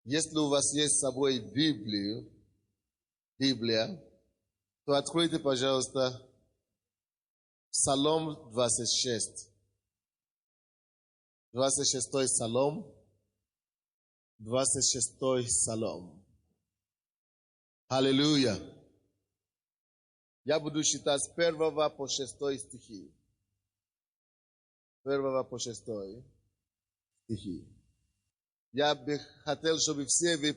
Если у вас есть с собой Библия, то откройте, пожалуйста, Псалом 26. 26-й Псалом. 26-й Псалом. Аллилуйя. Я буду читать с 1 по 6 стихи. 1 по 6 стихи. Я бы хотел, чтобы все вы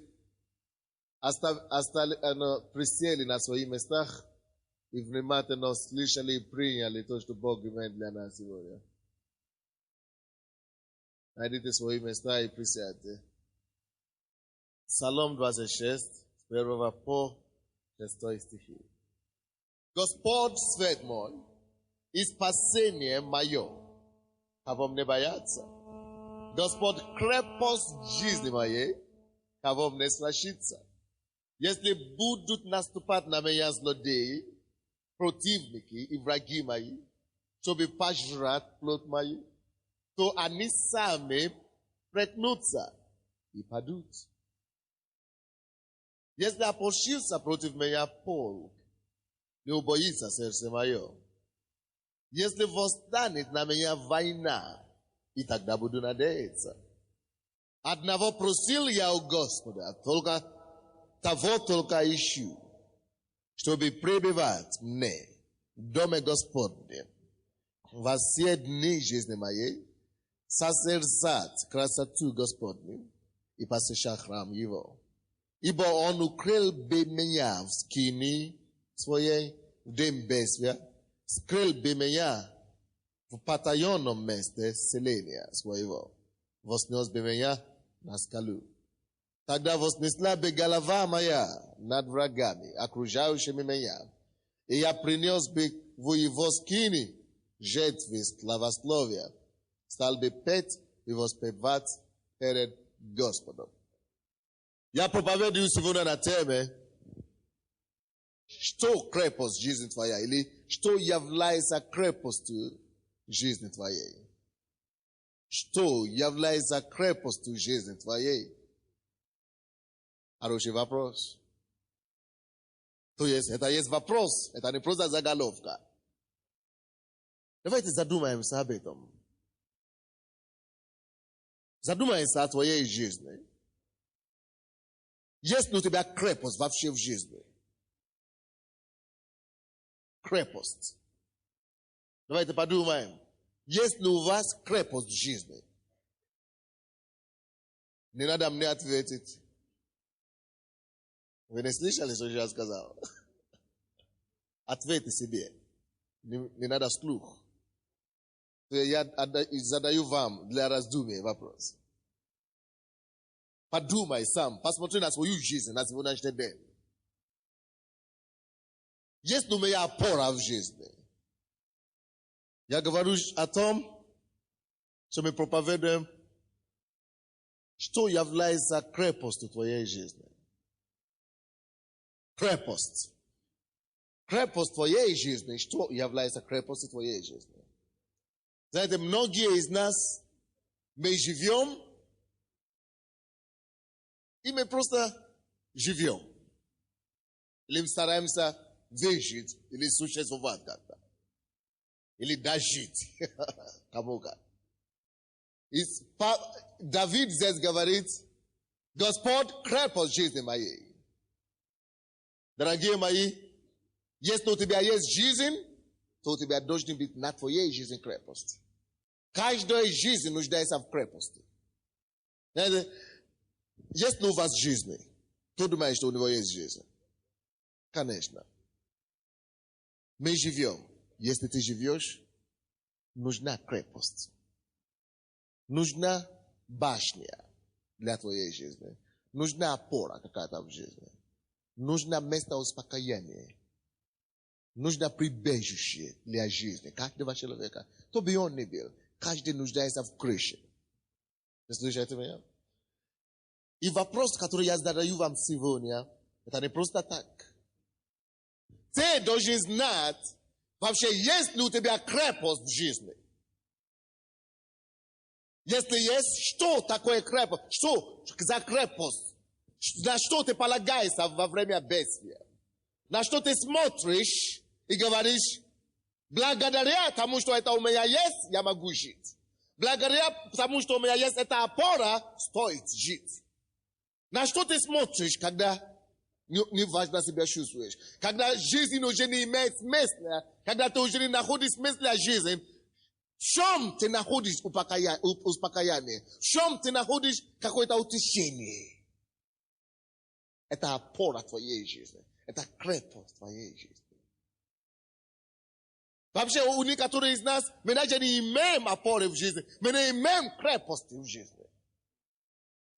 присели на своих местах и внимательно слышали и приняли то, что Бог имеет для нас сегодня. Найдите свои места и присядьте. Псалом 26, с 1 по 6 стихи. Господь свет мой и спасение мое, кого мне бояться? Господь крепость жизни моей, кого мне страшиться? Если будут наступать на меня злодеи, противники и враги мои, чтобы пожрать плоть мою, то они сами прекнутся и падут. Если опустился против меня полк, не убоится сердце мое. Если восстанет на меня война, и тогда буду надеяться. Одного просил я у Господа, того только ищу, чтобы пребывать мне в доме Господнем во все дни жизни моей, созерцать красоту Господню и посещать храм Его. Ибо Он укрыл бы меня в скинии своей, в день бедствия, скрыл бы меня в потаенном месте селения своего, вознес бы меня на скалу. Тогда вознесла бы голова моя над врагами, окружающими меня, и я принес бы в его скини жертвы славословия, стал бы петь и воспевать перед Господом. Я проповедую сегодня на теме, что крепость жизни твоя, или что является крепостью жизни твоей. Что является крепостью жизни твоей? Хороший вопрос. То есть, это есть вопрос, это не просто заголовка. Давайте задумаемся об этом. Задумаемся о твоей жизни. Есть ли у тебя крепость вообще в жизни? Крепость. Давайте подумаем. Есть ли у вас крепость в жизни? Не надо мне ответить. Вы не слышали, что я сказал? Ответьте себе. Не надо вслух. Я задаю вам для раздумия вопрос. Подумай сам, посмотри на свою жизнь, на сегодняшний день. Есть ли у меня опора в жизни? Я говорю о том, что мы проповедуем, что является крепостью твоей жизни. Крепость. Крепость твоей жизни, что является крепостью твоей жизни? Знаете, многие из нас, мы живем, и мы просто живем. Или мы стараемся выжить, или существовать как-то. Или дожить. Кому-то. Давид здесь говорит, Господь крепость жизни моей. Дорогие мои, если у тебя есть жизнь, то у тебя должен быть на твоей жизни крепость. Каждая жизнь нуждается в крепости. Есть ли у вас жизнь? Кто думает, что у него есть жизнь? Конечно. Мы живем. Если ты живешь, нужна крепость. Нужна башня для твоей жизни. Нужна опора какая-то в жизни. Нужно место успокоения. Нужно прибежище для жизни каждого человека. Кто бы он ни был, каждый нуждается в крыше. Вы слышите меня? И вопрос, который я задаю вам сегодня, это не просто так. Ты должен знать, вообще, есть ли у тебя крепость в жизни? Если есть, что такое крепость? Что за крепость Na что ты полагаешься во время бедствия? На что ты смотришь и говоришь, благодаря тому, что это у меня есть, я могу жить. Благодаря тому, что у меня есть эта опора, стоит жить. На что ты смотришь, когда неважно себя чувствуешь? Когда жизнь уже не имеет смысла, когда ты уже не находишь смысла жизни, в чем ты находишь успокоение? В чем ты находишь какое-то утешение? Это опора твоей жизни. Это крепость твоей жизни. Вообще, у некоторых из нас, мы даже не имеем опоры в жизни. Мы не имеем крепости в жизни.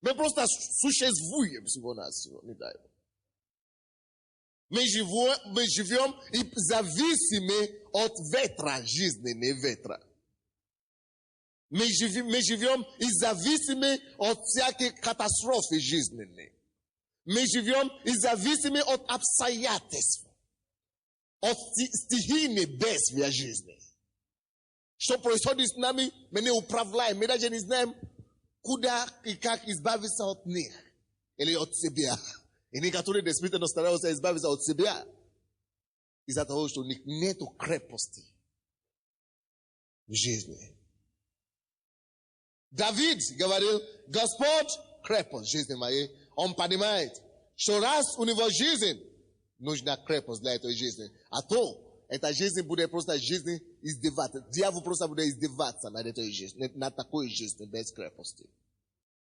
Мы просто существуем всего-навсего. Не дай Бог. Мы живем и зависимы от ветра жизни, не ветра. Мы живем и зависимы от всяких катастрофы жизненной. Мы живем и зависимы от обстоятельств, от стихийной бедствия жизни. Что происходит с нами, мы не управляем, мы даже не знаем, куда и как избавиться от них. Или от себя. И некоторые действительно стараются избавиться от себя. Из-за того, что у них нет крепости в жизни. Давид говорил, Господь, крепость жизни моей. Он понимает, что раз у него жизнь, нужна крепость для этой жизни. А то, эта жизнь будет просто жизнь издеваться. Дьявол просто будет издеваться над этой жизнью, над такой жизнью без крепости.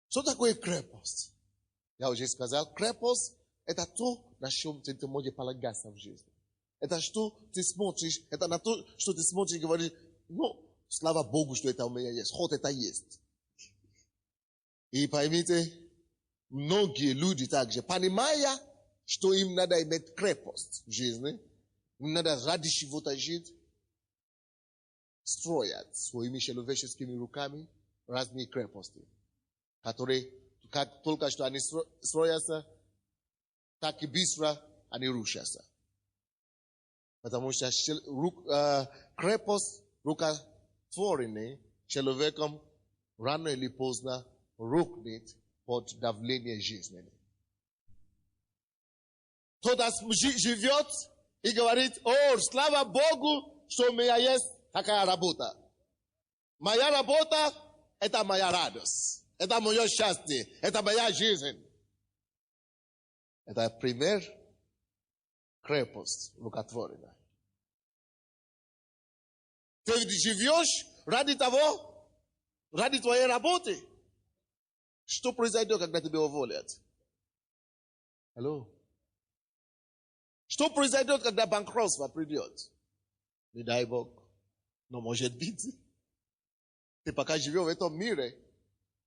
Что такое крепость? Я уже сказал, крепость – это то, на чем ты можешь полагаться в жизни. Это что ты смотришь, это на то, что ты смотришь и говоришь, ну, слава Богу, что это у меня есть, хоть это есть. И поймите, многие люди также, понимая, что им надо иметь крепость в жизни, им надо ради чего-то жить, строят своими человеческими руками разные крепости, которые, как только что они строятся, так и быстро они рушатся. Потому что крепость рукотворенная человеком рано или поздно рухнет под давлением жизни. Кто-то живет и говорит, о, слава Богу, что у меня есть такая работа. Моя работа – это моя радость. Это мое счастье. Это моя жизнь. Это пример крепость рукотворена. Ты живешь ради того, ради твоей работы. Что произойдет, когда тебя уволят? Алло? Что произойдет, когда банкротство придет? Не дай Бог. Но может быть. Ты пока живешь в этом мире.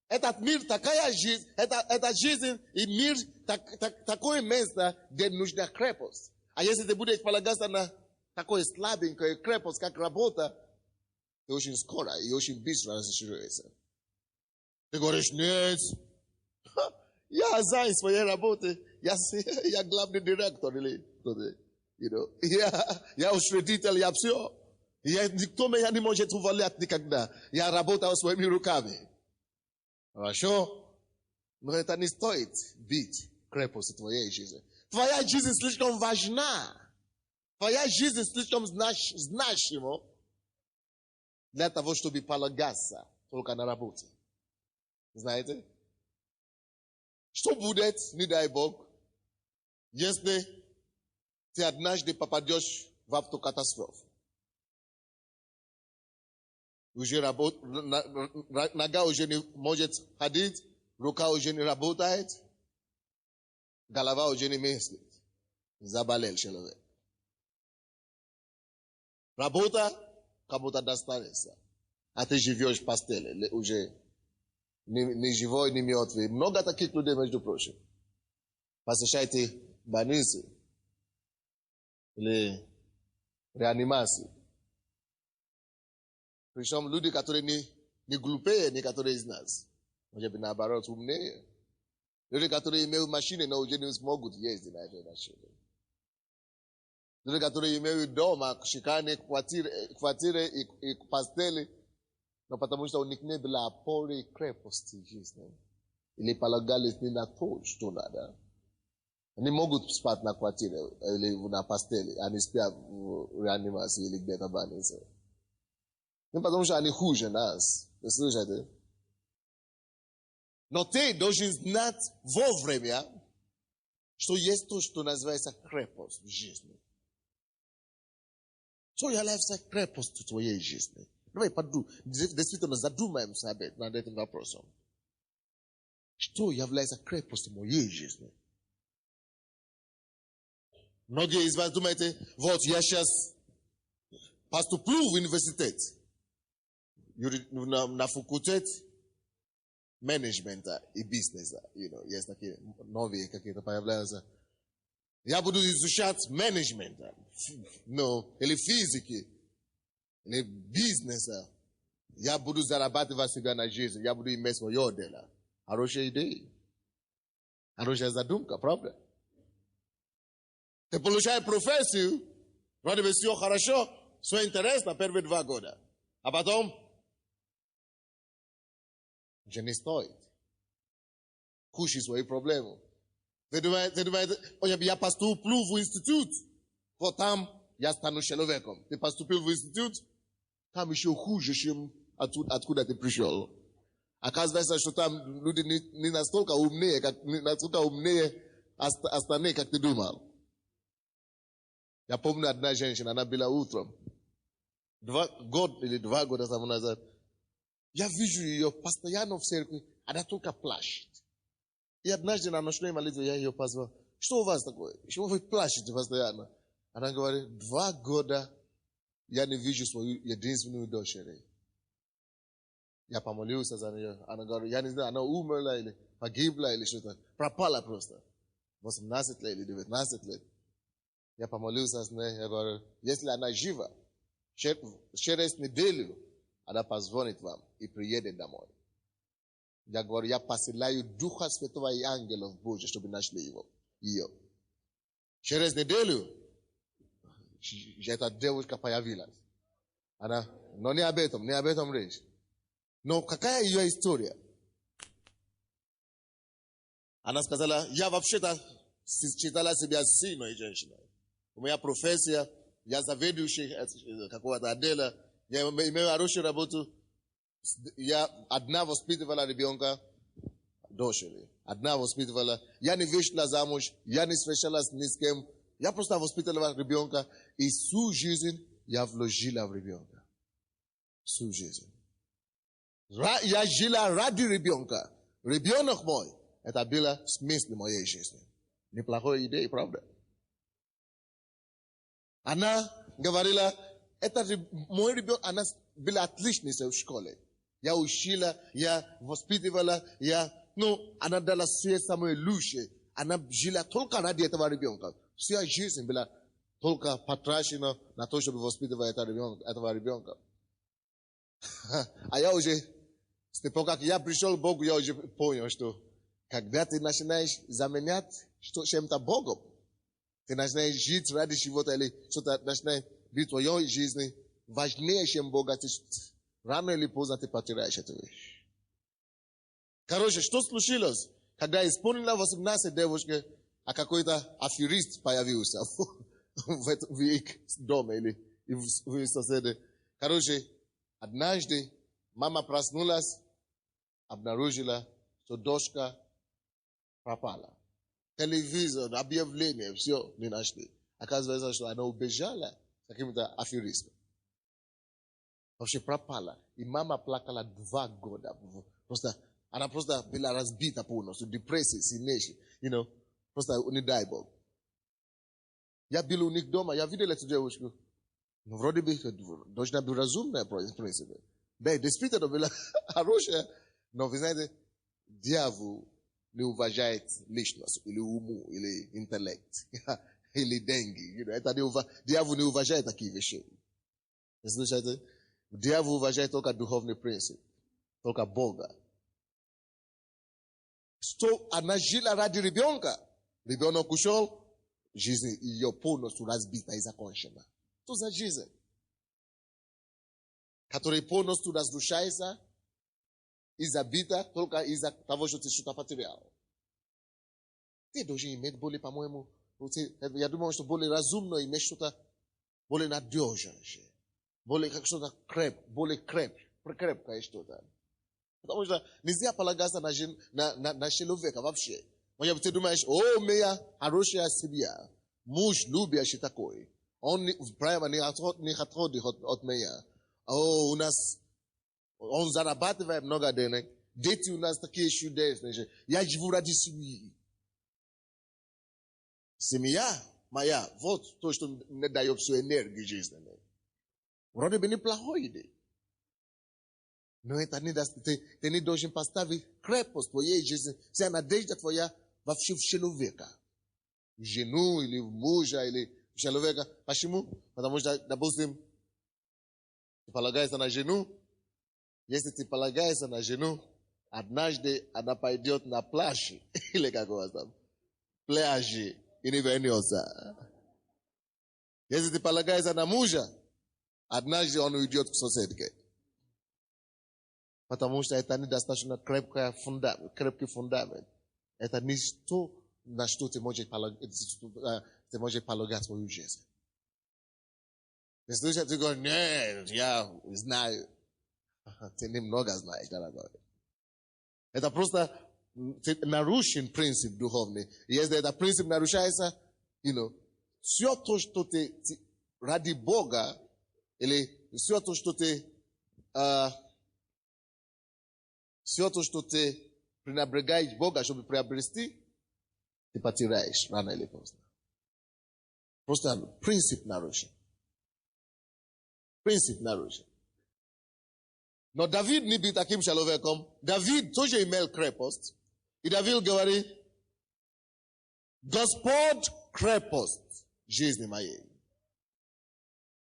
Этот мир такая жизнь, это жизнь и мир такое место, где нужна крепость. А если ты будешь полагаться на такое слабенькое крепость, как работа, ты очень скоро и очень быстро разочаруешься. Ты говоришь, нет, я за своей работы, я главный директор или кто-то, я учредитель, я все. Никто меня не может уволять никогда. Я работал своими руками. Хорошо? Но это не стоит бить крепость твоей жизни. Твоя жизнь слишком важна. Твоя жизнь слишком значима для того, чтобы полагаться только на работе. Знаете? Что будет, не дай Бог, если ты однажды попадешь в автокатастрофу? Уже нога уже не может ходить, рука уже не работает, голова уже не мыслит. Заболел человек. Работа кому-то достанется, а ты живешь в постели, уже не живой, не мертвый. Много таких людей, между прочим. Посещайте больницы или реанимации. Причем люди, которые не глупее, некоторые из нас. Может быть, наоборот, умнее. Люди, которые имеют машины, но уже не смогут ездить на этой машине. Люди, которые имеют дома, шикарные квартиры и постели, но потому что у них не было опоры и крепости жизни. Или полагались не на то, что надо. Они могут спать на квартире или на постели, они спят в реанимации или где-то в больнице. Ну, потому что они хуже нас. Вы слышите? Но ты должен знать вовремя, что есть то, что называется крепость в жизни. Что является крепостью твоей жизни? Давай действительно задумаемся над этим вопросом. Что является крепостью моей жизни? Многие из вас думаете, вот я сейчас поступлю в университет, на факультет менеджмента и бизнеса. Есть такие новые какие-то появляются. Я буду изучать менеджмент, или физики, или бизнеса. Я буду зарабатывать себя на жизнь, я буду иметь свое дело. Хорошая идея. Хорошая задумка, правда? Ты получаешь профессию, вроде бы все хорошо, все интересно первые 2 года. А потом, уже не стоит. Кушай свои проблемы. Ты думаешь, я поступлю в институт, вот там я стану человеком. Ты поступил в институт, там еще хуже, чем откуда ты пришел. Оказывается, что там люди не настолько умнее, остальные, как ты думал. Я помню, одна женщина, она была утром. 2 года тому назад. Я вижу ее постоянно в церкви, она только плачет. И однажды на ночной молитве я ее позвал. Что у вас такое? Что вы плачете постоянно? Она говорит, 2 года я не вижу свою единственную дочь. Я помолился за нее. Она говорит, я не знаю, она умерла или погибла или что-то. Пропала просто. 18 лет или 19 лет. Я помолился с ней. Я говорю, если она жива, через неделю она позвонит вам и приедет домой. Я говорю, я посылаю Духа Святого и ангелов Божьих, чтобы нашли ее. Через неделю эта девушка появилась. Но не об этом речь. Но какая ее история? Она сказала, я вообще-то считала себя сильной женщиной. У меня профессия, я заведующий какого-то отдела, я имею хорошую работу. Я одна воспитывала ребенка, дочери. Одна воспитывала. Я не вышла замуж, я не встречалась ни с кем. Я просто воспитывала ребенка. И всю жизнь я вложила в ребенка. Всю жизнь. Я жила ради ребенка. Ребенок мой. Это было смысл моей жизни. Неплохая идея, правда? Она говорила, это мой ребенок, она была отличницей в школе. Я учила, я воспитывала, она дала все самое лучшее. Она жила только ради этого ребенка. Вся жизнь была только потрачена на то, чтобы воспитывать этого ребенка. А я уже, с тех пор, как я пришел к Богу, я уже понял, что когда ты начинаешь заменять чем-то Богом, ты начинаешь жить ради чего-то или что-то начинаешь быть в твоей жизни важнее, чем Бога, рано или поздно ты потеряешь эту вещь. Короче, что случилось? Когда исполнила 18 девушки, а какой-то аферист появился в их доме или в их соседи. Короче, однажды мама проснулась, обнаружила, что дочка пропала. Телевизор, объявление, все не нашли. Оказывается, что она убежала с каким-то аферистом. Вообще пропала. И мама плакала 2 года. Она просто была разбита полностью, депрессия, сильнейшая. Просто не дай Бог. Я был у них дома, я видел эту девушку. Вроде бы должна быть разумная, в принципе. Да, действительно была хорошая. Но вы знаете, дьявол не уважает личность, или уму, или интеллект, или деньги. Дьявол не уважает такие вещи. Вы слышите? Дьявол уважает только духовный принцип, только Бога. Что она жила ради ребенка. Ребенок ушел, жизнь ее полностью разбита и закончена. Что за жизнь? Которая полностью разрушается Изабита, только из-за того, что ты что-то потерял. Ты должен иметь более, по-моему, я думаю, что более разумно иметь что-то более надежное, более как что-то более крепкое что-то. Потому что нельзя полагаться на человека вообще. Но ты думаешь, моя хорошая семья, муж любящий такой, он прямо не отходит от меня. У нас, он зарабатывает много денег, дети у нас такие чудесные. Я живу ради семьи. Семья моя, вот то, что мне дает всю энергию жизненную. Вроде бы неплохой идея. Но это не даст, ты не должен поставить крепость твоей жизни, вся надежда твоя вообще в человека. В жену или в мужа или в человека. Почему? Потому что, допустим, ты полагаешься на жену. Если ты полагаешься на жену, однажды она пойдет на пляж. Или как у вас там? Пляжи. И не вернется. Если ты полагаешься на мужа, однажды он уйдет к соседке. Потому что это недостаточно крепкий фундамент. Это не то, на что ты можешь полагать свою жизнь. Если ты говоришь, нет, я знаю. Ты немного знаешь, дорогой. Это просто нарушен принцип духовный. Если этот принцип нарушается, все то, что ты ради Бога, или все то, что ты пренебрегаешь Бога, чтобы приобрести, ты потеряешь рано или поздно. Просто принцип нарушен. Принцип нарушен. Но Давид не был таким человеком. Давид тоже имел крепость. И Давид говорит, Господь крепость жизни моей.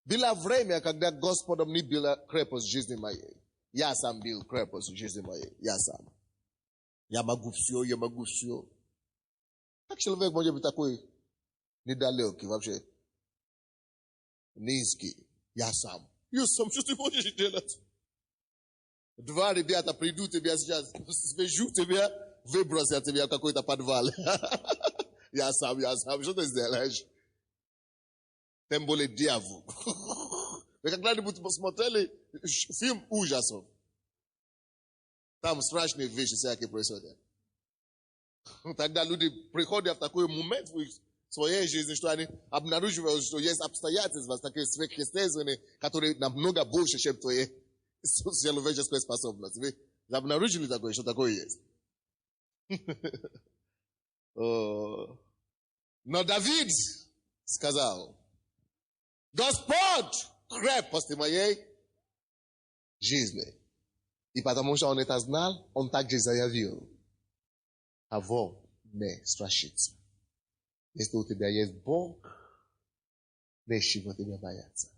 Было время, когда Господом не была крепость жизни моей. Я сам был крепость жизни моей. Я сам. Я могу все. Как человек может быть такой недалекий вообще? Низкий. Я сам. Что ты можешь делать? Два ребята придут тебя сейчас, свяжут тебя, выбросят тебя в какой-то подвал. Я сам. Что ты сделаешь? Тем более дьявол. Вы когда-нибудь посмотрели фильм ужасов? Там страшные вещи всякие происходят. Тогда люди приходят в такой момент в своей жизни, что они обнаруживают, что есть обстоятельства, такие сверхъестественные, которые намного больше, чем твои человеческие способности. Вы обнаружили такое, что такое есть? Но Давид сказал, Господь крепости моей жизни. И потому что он это знал, он также заявил, кого не страшится. Если у тебя есть Бог, нечего тебя бояться.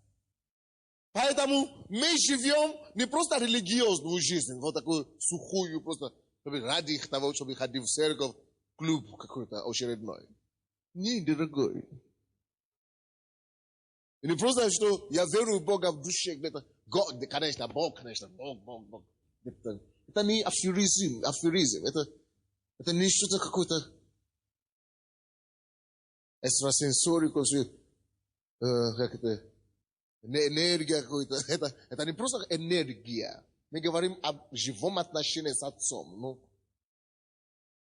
Поэтому мы живем не просто религиозную жизнь, вот такую сухую, просто ради того, чтобы ходить в церковь, клуб какой-то очередной. Не, дорогой. И не просто, что я верю в Бога в душе, где-то, конечно, Бог. Это не аферизм. Это не что-то какое-то экстрасенсорико, как это, энергия какой-то. Это не просто энергия. Мы говорим о живом отношении с Отцом.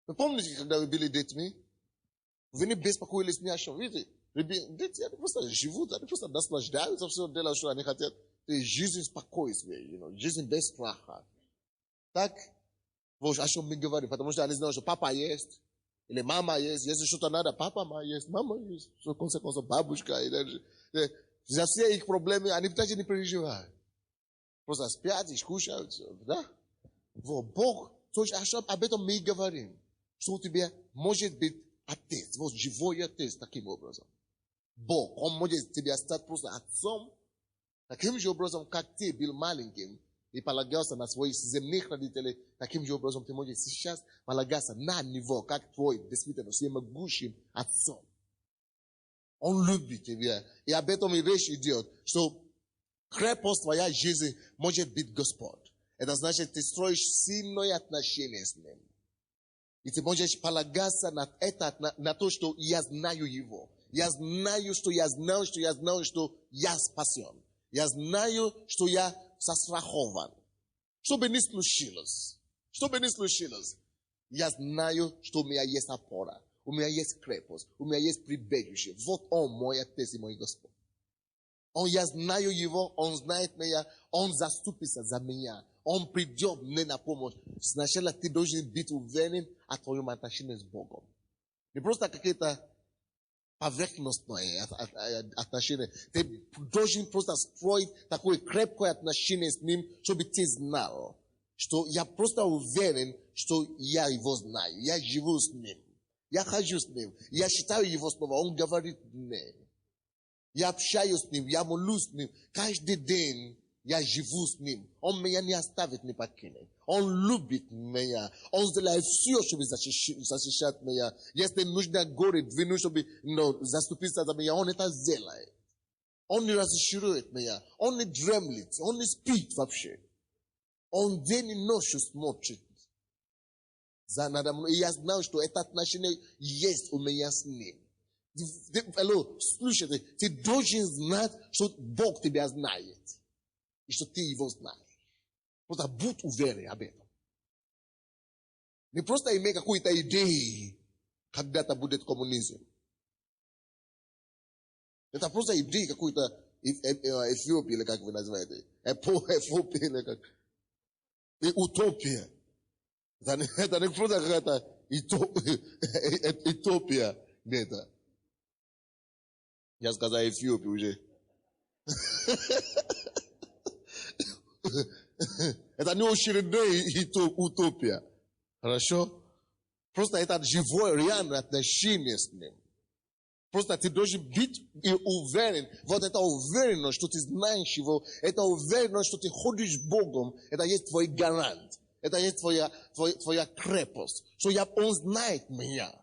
Вы помните, когда вы были детьми? Вы не беспокоились ни о чем. Видите? Дети, они просто живут, они просто наслаждаются, все делают, что они хотят. Это жизнь спокойствия, жизнь без страха. Так, вот о чем мы говорим, потому что они знают, что папа есть, или мама есть, если что-то надо, папа есть, мама есть, что консеквенция бабушка. За все их проблемы, они даже не переживают. Просто спят и кушают, да? Вот Бог, об этом мы говорим, что у тебя может быть отец, вот живой отец таким образом. Бог, он может тебя стать просто отцом, таким же образом, как ты был маленьким и полагался на своих земных родителей, таким же образом ты можешь сейчас полагаться на него, как твой действительно всемогущим отцом. Он любит тебя. И об этом и речь идет, что крепость твоя жизни может быть Господь. Это значит, ты строишь сильное отношение с ним. И ты можешь полагаться на то, что я знаю его. Я знаю, что я знаю, что я спасен. Я знаю, что я застрахован. Что бы ни случилось, я знаю, что у меня есть опора, у меня есть крепость, у меня есть прибежище. Вот он мой Отец и мой Господь. Я знаю его, он знает меня, он заступится за меня. Он придет мне на помощь. Сначала ты должен быть уверен о твоем отношении с Богом. Не просто какие-то поверхностные отношения. Ты должен просто строить такое крепкое отношение с ним, чтобы ты знал, что я просто уверен, что я его знаю. Я живу с ним. Я хожу с ним. Я считаю его слова. Он говорит мне. Я общаюсь с ним. Я молюсь с ним. Каждый день я живу с ним. Он меня не оставит, не покинет. Он любит меня. Он сделает все, чтобы защищать меня. Если нужно горе двинуть, чтобы заступиться за меня, он это сделает. Он не разочарует меня. Он не дремлет. Он не спит вообще. Он день и ночь смотрит. И я знаю, что это отношение есть у меня с ним. Слушайте, ты должен знать, что Бог тебя знает. И что ты его знаешь. Просто будь уверен об этом. Не просто имей какую-то идею, когда-то будет коммунизм. Это просто идея какой-то Эфиопии, или как вы называете. Эфиопия, или как. Утопия. Это не просто какая-то утопия. Где-то. Я сказал Эфиопию уже. Это не очередная утопия. Хорошо? Просто это живое, реальное отношение с ним. Просто ты должен быть уверен. Вот это уверенность, что ты знаешь его. Это уверенность, что ты ходишь с Богом. Это есть твой гарант. Это есть твоя крепость. Что он знает меня.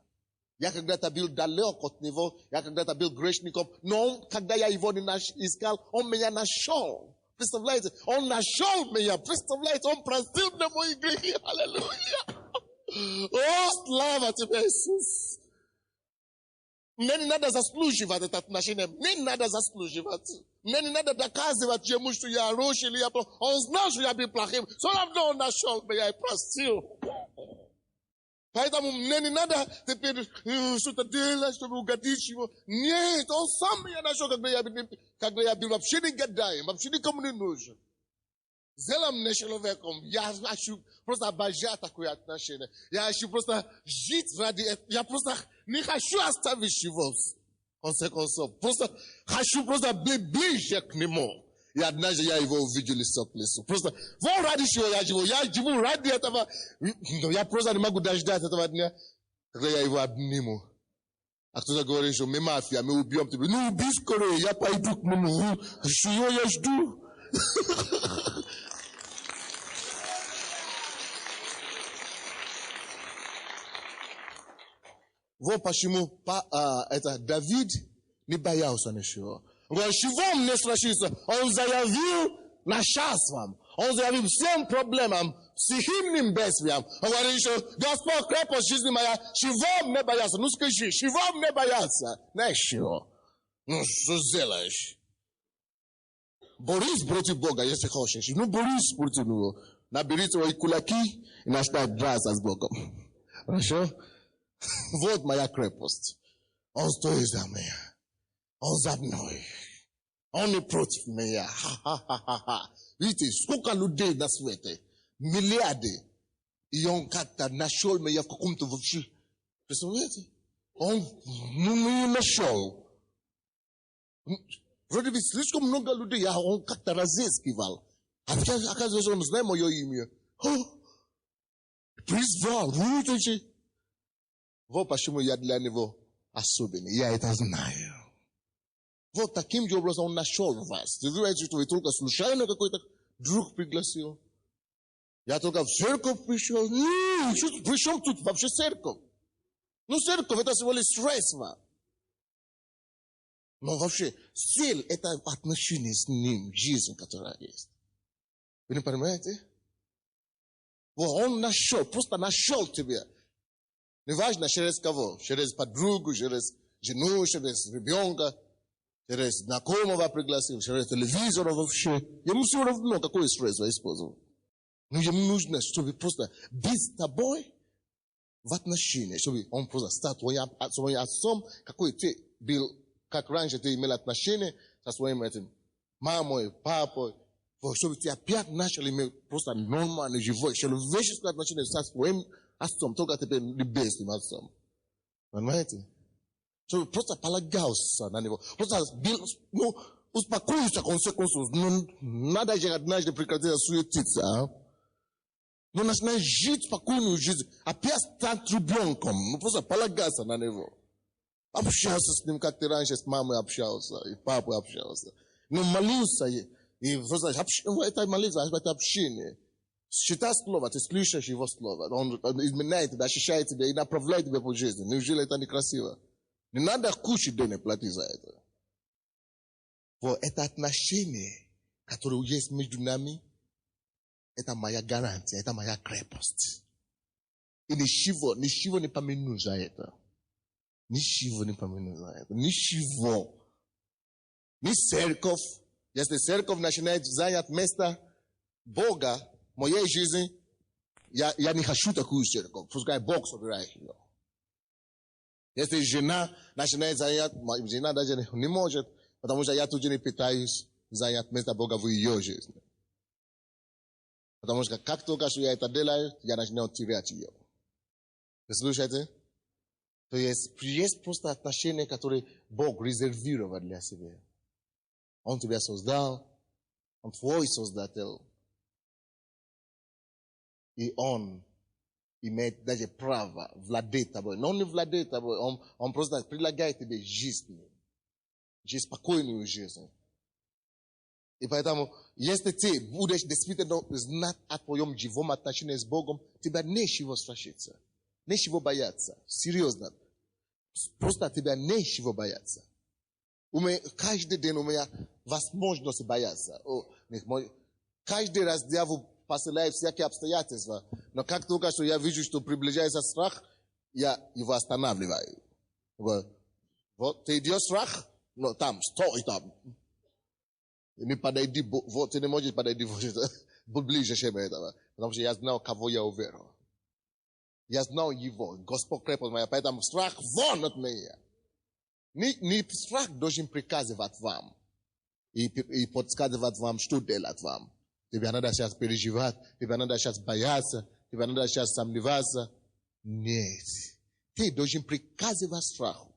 Я когда-то был далек от него. Я когда-то был грешником. Но когда я его не искал, он меня нашел. Представляете? Он нашел меня. Представляете? Он простил мне мои грехи. Аллилуйя. О, слава тебе, Иисус. Мне не надо заслуживать это отношение. Мне не надо заслуживать. Мне не надо доказывать ему, что я хороший или я плохой. Он знал, что я был плохим. Все равно он нашел меня и простил. Поэтому мне не надо теперь что-то делать, чтобы угодить его. Нет, он сам меня нашел, когда я был вообще не гадаем, вообще никому не нужен. Сделал мне человеком. Я хочу просто обожать такое отношение. Я хочу просто жить ради этого. Я просто не хочу оставить его. В конце концов. Просто хочу просто быть ближе к нему. И однажды я его увидел лицо к лицу. Просто, вот ради чего я живу. Я живу ради этого. Но я просто не могу дождаться этого дня, когда я его обниму. А кто-то говорит, что мы мафия, мы убьем тебя. Ну, убей скорее, я пойду к нему. Что я жду? Вот почему это Давид не боялся ничего. Он говорит, чего мне случится? Он заявил начальством. Он заявил всем проблемам, психическим бедствиям. Он говорит, что Господь крепость жизни моя, чего мне бояться? Ну скажи, чего мне бояться? Ничего. Ну что сделаешь? Борись против Бога, если хочешь. Ну борись против него. Набери твои кулаки и начинай драться с Богом. Хорошо? Вот моя крепость. Он стоит за меня. Он за мной. Он не против меня. Ха-ха-ха-ха. Видите, сколько людей на свете? Миллиарды. И он как-то нашел меня в каком-то вообще. Представляете? Он не нашел. Вроде бы слишком много людей, а он как-то разыскивал. Оказывается, он знает мое имя. Призвал. Видите? Вот почему я для него особенный. Я это знаю. Вот таким же образом он нашел вас. Вы думаете, что вы только случайно какой-то друг пригласил? Я только в церковь пришел. Нет, при чем тут вообще церковь? Ну, церковь это всего лишь средство. Но вообще, цель это отношение с ним, жизнь, которая есть. Вы не понимаете? Он нашел, просто нашел тебя. Неважно, через кого. Через подругу, через жену, через ребенка, через знакомого пригласил, через телевизор вообще. Ему все равно, какое средство использовал. Но ему нужно, чтобы просто быть с тобой в отношении, чтобы он просто стал твоим отцом, какой ты был, как раньше ты имел отношения со своим этим мамой, папой, чтобы ты опять начал иметь просто нормальный, живой, человеческое отношение со своим отцом, только теперь небесным отцом. Понимаете? Чтобы просто полагался на него. Просто был, успокоиться, в конце концов. Надо же однажды прекратить суетиться. Но начинать жить спокойную жизнь. Опять стать ребенком. Просто полагаться на него. Общался с ним, как ты раньше с мамой общался, и папой общался. Но молился, и просто это молитва, это общение. Считай слово, ты слышишь его слово. Он изменяет тебя, ощущает тебя и направляет тебя по жизни. Неужели это некрасиво? Не надо кучу денег платить за это. Вот это отношение, которое есть между нами, это моя гарантия, это моя крепость. И ничего не помянут за это. Ничего не помянут за это. Ничего. Ни церковь. Если церковь начинает занять место Бога в моей жизни, я не хочу такую церковь. Пускай Бог собирает ее. Если жена начинает занять, жена даже не может, потому что я тут не пытаюсь занять место Бога в ее жизни. Потому что как только я это делаю, я начинаю терять ее. Вы слушаете? То есть просто отношения, которые Бог резервировал для себя. Он тебя создал, Он твой создатель. И Он имеет даже право владеть тобой. Но он не владеет тобой, он просто предлагает тебе жизнь. Спокойную жизнь. И поэтому, если ты будешь действительно знать о твоем живом отношении с Богом, тебя нечего страшиться. Нечего бояться. Серьезно. Просто тебя нечего бояться. Каждый день у меня возможность бояться. Каждый раз дьявол посылает всякие обстоятельства. Но как только что я вижу, что приближается страх, я его останавливаю. Вот ты идешь страх, но там, стой там. Не подойди, вот ты не можешь подойти ближе, чем этого. Потому что я знал, кого я уверовал. Я знал его. Господь крепость моя, поэтому страх вон от меня. Не страх должен приказывать вам. И подсказывать вам, что делать вам. Тебе надо сейчас переживать, тебе надо сейчас бояться, тебе надо сейчас сомневаться. Нет. Ты должен приказывать страху.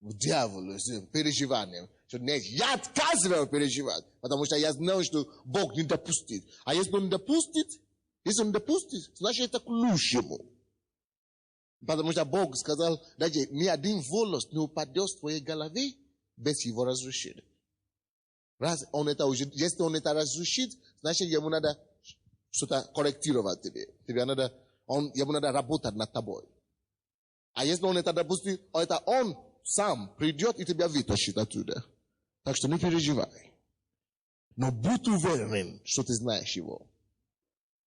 Дьяволу, переживанием. Нет, я отказываю переживать, потому что я знаю, что Бог не допустит. А если Он не допустит, значит это к лучшему. Потому что Бог сказал, даже ни один волос не упадет с твоей головы без его разрешения. Раз он это уже, если он это разрешит, значит ему надо что-то корректировать тебе. Ему надо работать над тобой. А если он это допустит, это он сам придет и тебя вытащит оттуда. Так что не переживай. Но будь уверен, что ты знаешь его.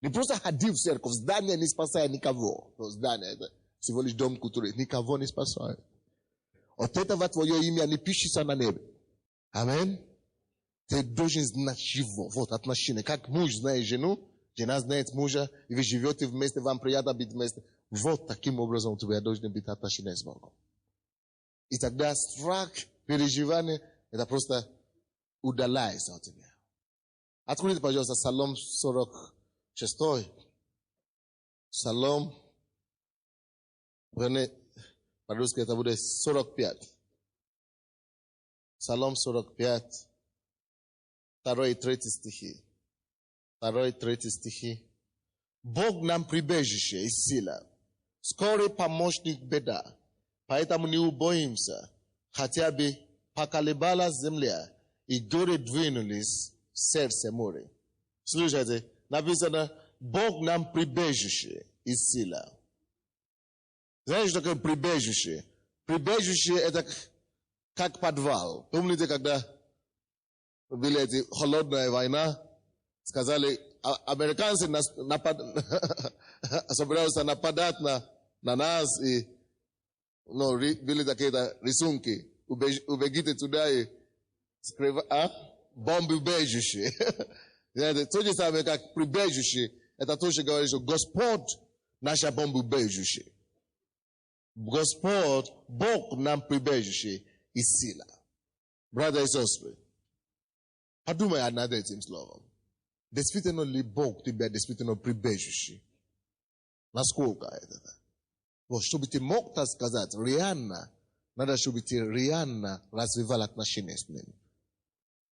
Не просто ходи в церковь, здание не спасает никого. Но здание это всего лишь дом культуры, никого не спасает. От этого твое имя не пишется на небе. Аминь. Ты должен знать его. Вот отношения. Как муж знает жену, жена знает мужа, и вы живете вместе, вам приятно быть вместе. Вот таким образом у тебя должны быть отношения с Богом. И тогда страх, переживание, это просто удаляется от тебя. Откройте, пожалуйста, Псалом 46. Псалом, по-русски это будет 45. Псалом 45. 2 и 3 стихи. 2 и 3 стихи. Бог нам прибежище и сила, скорый помощник в беда, поэтому не убоимся, хотя бы поколебалась земля, и горы двинулись в сердце моря. Слушайте, написано, Бог нам прибежище и сила. Знаете, что такое прибежище? Прибежище это как подвал. Помните, когда была холодная война, сказали, Американцы собираются нападать на нас и били такие рисунки. Убегите туда и бомбоубежище. То же самое, как прибежище. Это тоже говорит, что Господь наше бомбоубежище. Господь, Бог нам прибежище и сила. Братья и сестры, подумай над этим словом. Действительно ли Бог тебя действительно прибежище? Насколько это? Вот, чтобы ты мог так сказать, реально, надо, чтобы ты реально развивал отношения с ним.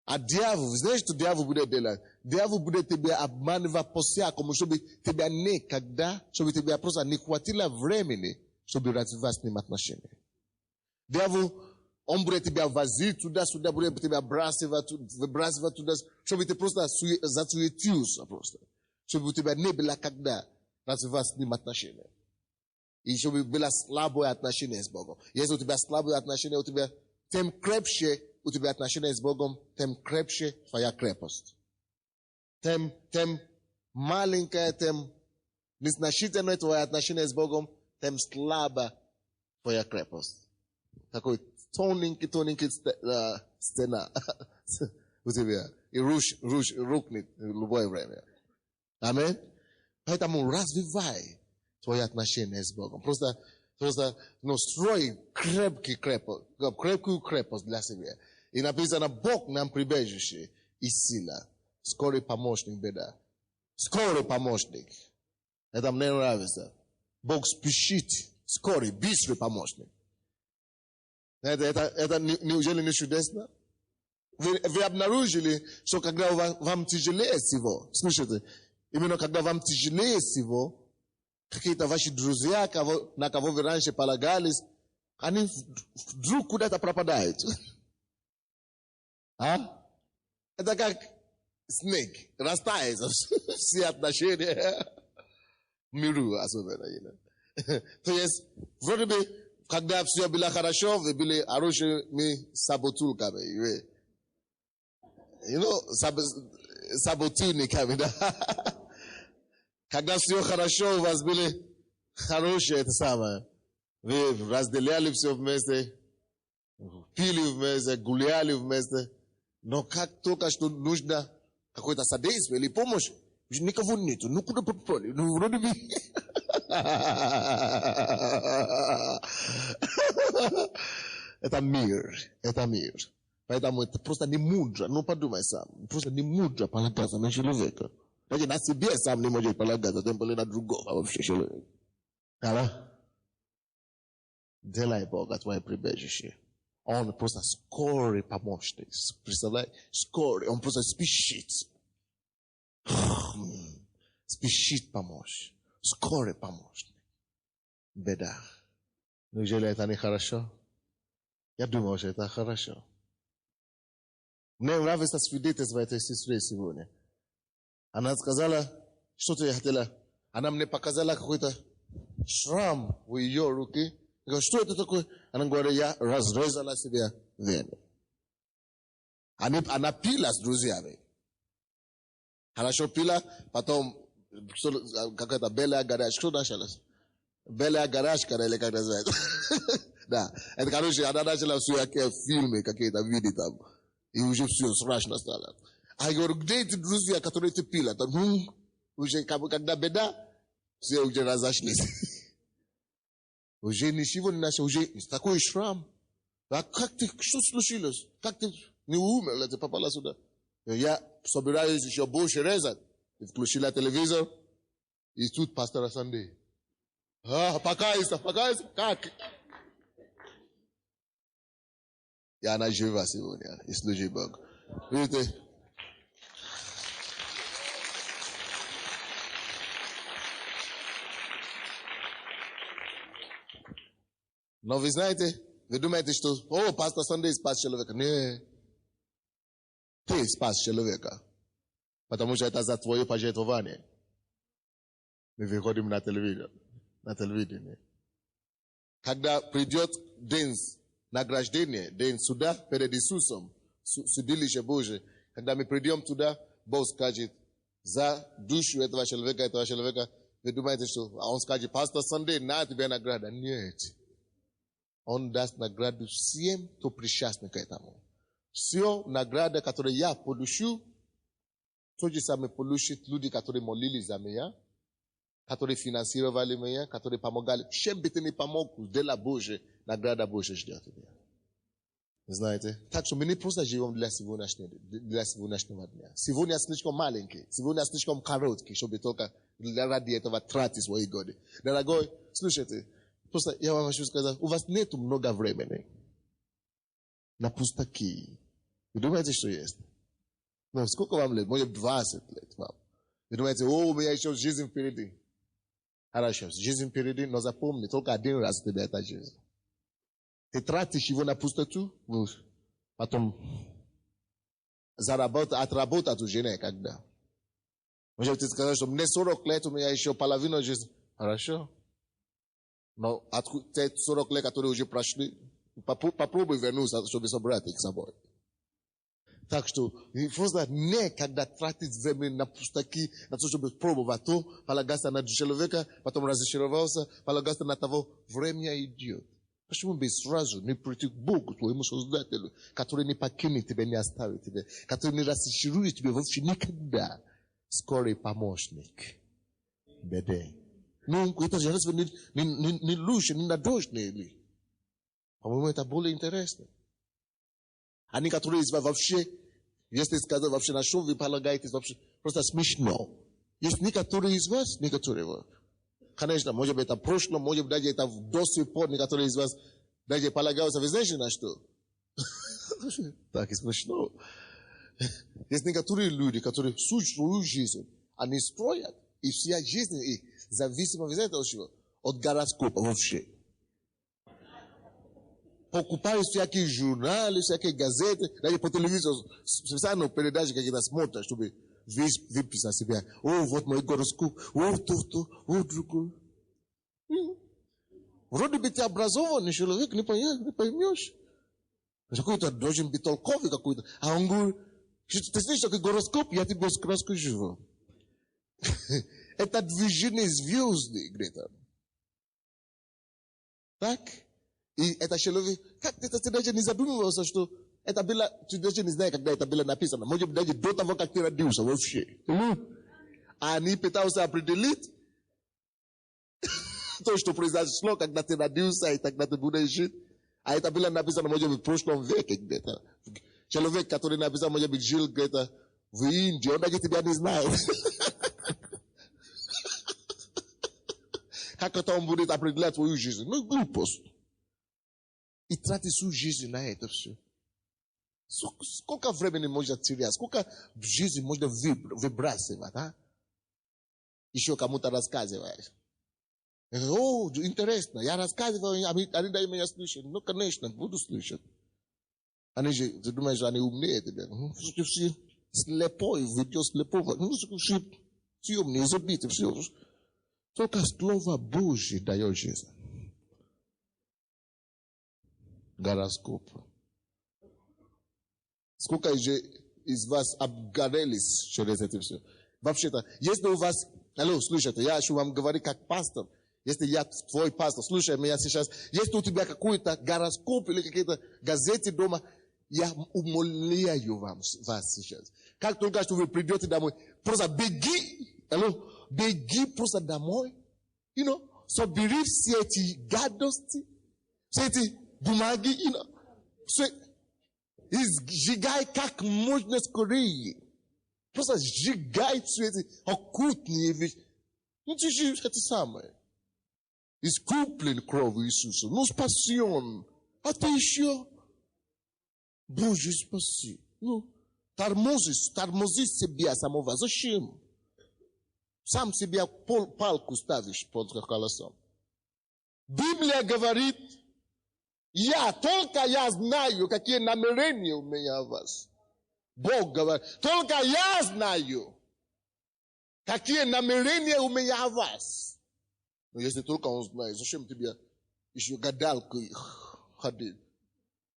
А дьявол, знаешь, что дьявол будет делать? Дьявол будет тебя обманывать по-всякому, чтобы тебя никогда, чтобы тебя просто не хватило времени, чтобы развивать с ним отношения. Дьявол, он будет тебя возить туда-сюда, будет тебя выбрасывать туда, чтобы ты просто засуетился просто. Чтобы у тебя не было когда развивать с ним отношения. И чтобы было слабое отношение с Богом. Если у тебя слабое отношение, у тебя тем крепче у тебя отношения с Богом, тем крепче твоя крепость. Тем маленькое, тем незначительное твое отношение с Богом, тем слабо твоя крепость. Такой тоненький стена у тебя. И рухнет в любое время. Аминь. Поэтому развивай твои отношения с Богом. Просто строй крепкую крепость для себя. И написано, Бог нам прибежище и сила. Скорый помощник беда. Скорый помощник. Это мне нравится. Бог спешит. Скорый, быстрый помощник. Это неужели не чудесно? Вы обнаружили, что когда вам тяжелее всего, слушайте, именно когда вам тяжелее всего, какие-то ваши друзья, на кого вы раньше полагались, они вдруг куда-то пропадают. Это как снег, растает все отношения в миру особенно. То есть, вроде бы, когда все было хорошо, вы были хорошими саботулками. Саботульниками, да. Когда все хорошо, у вас были хорошие, это самое. Вы разделяли все вместе, пили вместе, гуляли вместе. Но как только что нужно какое-то содействие или помощь, никого нету. Ну куда попали? Ну вроде бы... Это мир. Поэтому это просто не мудро. Ну подумай сам. Просто не мудро полагаться на человека. Значит, на себе сам не может полагаться, тем более на другого вообще человека. Алло? Делай Бога твое прибежище. Он просто скорый помощник. Представляешь? Скорый. Он просто спешит. Спешит помочь. Скорый помощник. Беда. Неужели это не хорошо? Я думаю, что это хорошо. Мне нравится свидетельство этой сестры сегодня. Она сказала, что ты хотела. Она мне показала какой-то шрам в ее руке. Я говорю, что это такое? Она говорит, я разрезала себе вены. Она пила с друзьями. Хорошо пила, потом какая-то белая гараж. Что началось? Белая гаражка, или как называется? Да. Это, короче, она начала все фильмы какие-то видеть там. И уже все страшно стало. А я говорю, где эти друзья, которые ты пила? Уже когда беда, все уже разошлись. Уже ничего не начал, уже такой шрам. А как ты, что случилось? Как ты не умер, ты попала сюда? Я собираюсь еще больше резать. И включила телевизор, и тут пастор Санди. Покайся. Как? И она жива сегодня, и служит Богу. Видите? Но вы знаете, вы думаете, что, пастор Санди спас человека. Нет. Ты спас человека. Потому что это за твое пожертвование. Мы выходим на телевидение. Когда придет день награждения, день суда перед Иисусом, судилище Божие, когда мы придем туда, Бог скажет, za dushu этого человека, вы думаете, что он скажет, пастор Сандей, на тебе награда. Нет. Он даст награду всем, кто причастен к этому. Все награда, которую я получу, то же самое получат люди, которые молились за меня, которые финансировали меня, которые помогали. Чем бы ты ни помог, дела Божье, награда Божья ждет тебя. Знаете? Так что мы не просто живем для сегодняшнего дня. Сегодня слишком маленький, сегодня слишком короткий, чтобы только ради этого тратить свои годы. Дорогой, слушайте, просто я вам хочу сказать, у вас нет много времени на пустяки. Вы думаете, что есть? Ну, сколько вам лет? Может, 20 лет вам. Вы думаете, у меня еще жизнь впереди. Хорошо, жизнь впереди, но запомни, только один раз у тебя эта жизнь. Ты тратишь его на пустоту, потом отработать уже некогда. Можете сказать, что мне 40 лет, у меня еще половина жизни. Хорошо. Но те 40 лет, которые уже прошли, попробуй вернуться, чтобы собрать их с собой. Так что просто некогда тратить время на пустяки, на то, чтобы пробовать то, полагаться на человека, потом разочаровался, полагаться на того, время идет. Почему бы сразу не прийти к Богу, твоему Создателю, который не покинет тебя, не оставит тебя, который не разочарует тебя вообще никогда? Скорый помощник. Беде. Ну, это же разве не лучше, не надежнее ли? По-моему, это более интересно. Они, которые вообще, если сказать вообще, на что вы полагаетесь, вообще просто смешно. Есть некоторые из вас, некоторые. Конечно, может быть, это в прошлом, может быть, даже это до сих пор, некоторые из вас даже полагаются, вы знаете, на что? Так и смешно. Есть некоторые люди, которые всю свою жизнь, они строят, и вся жизнь их зависима, вы знаете, от чего? От гороскопа вообще. Покупают всякие журналы, всякие газеты, даже по телевизору, специально передачи какие-то смотрят, чтобы выписать себя. О, вот мой гороскоп, о, то, о, другой. Вроде бы ты образованный человек, не поймешь. Какой-то должен быть толковый какой-то. А он говорит, ты слышишь, какой гороскоп, я тебе расскажу. Это движение звезды, говорит он. Так? И это человек, как ты даже не задумывался, что это было, ты даже не знаешь, когда это было написано. Может быть, даже до того, как ты родился вообще. А они пытаются определить то, что произошло, когда ты родился, и тогда ты будешь жить. А это было написано, может быть, в прошлом веке где-то. Человек, который написал, может быть, жил где-то в Индии, он даже тебя не знает. Как это он будет определять твою жизнь? Ну, глупость. И тратить свою жизнь на это все. Сколько времени можно терять? Сколько жизни можно выбрасывать? А? Еще кому-то рассказываешь. О, интересно, я рассказываю, они дают меня слушать. Ну, конечно, буду слушать. Они же, ты думаешь, они умнее тебя. Все слепой, ведет слепого. Все умнее, забиты, все. Только Слово Божье дает жизнь. Гороскоп. Сколько же из вас обгорелись через это все? Вообще-то, если у вас... Алло, слушайте, я хочу вам говорить как пастор. Если я твой пастор, слушай меня сейчас. Если у тебя какой-то гороскоп или какие-то газеты дома, я умоляю вас сейчас. Как только что вы придете домой, просто беги. Алло, беги просто домой. Собери все эти гадости, все эти бумаги, и сжигай как можно скорее. Просто сжигай все эти оккультные вещи. Ты же это самое. Искуплен кровью Иисуса. Спасен. А ты еще? Боже, спаси. Тормози себя самого. Зачем? Сам себе палку ставишь под колесом. Библия говорит, только я знаю, какие намерения у меня о вас. Бог говорит, только я знаю, какие намерения у меня о вас. Но если только он знает, зачем тебе еще гадалкой ходить?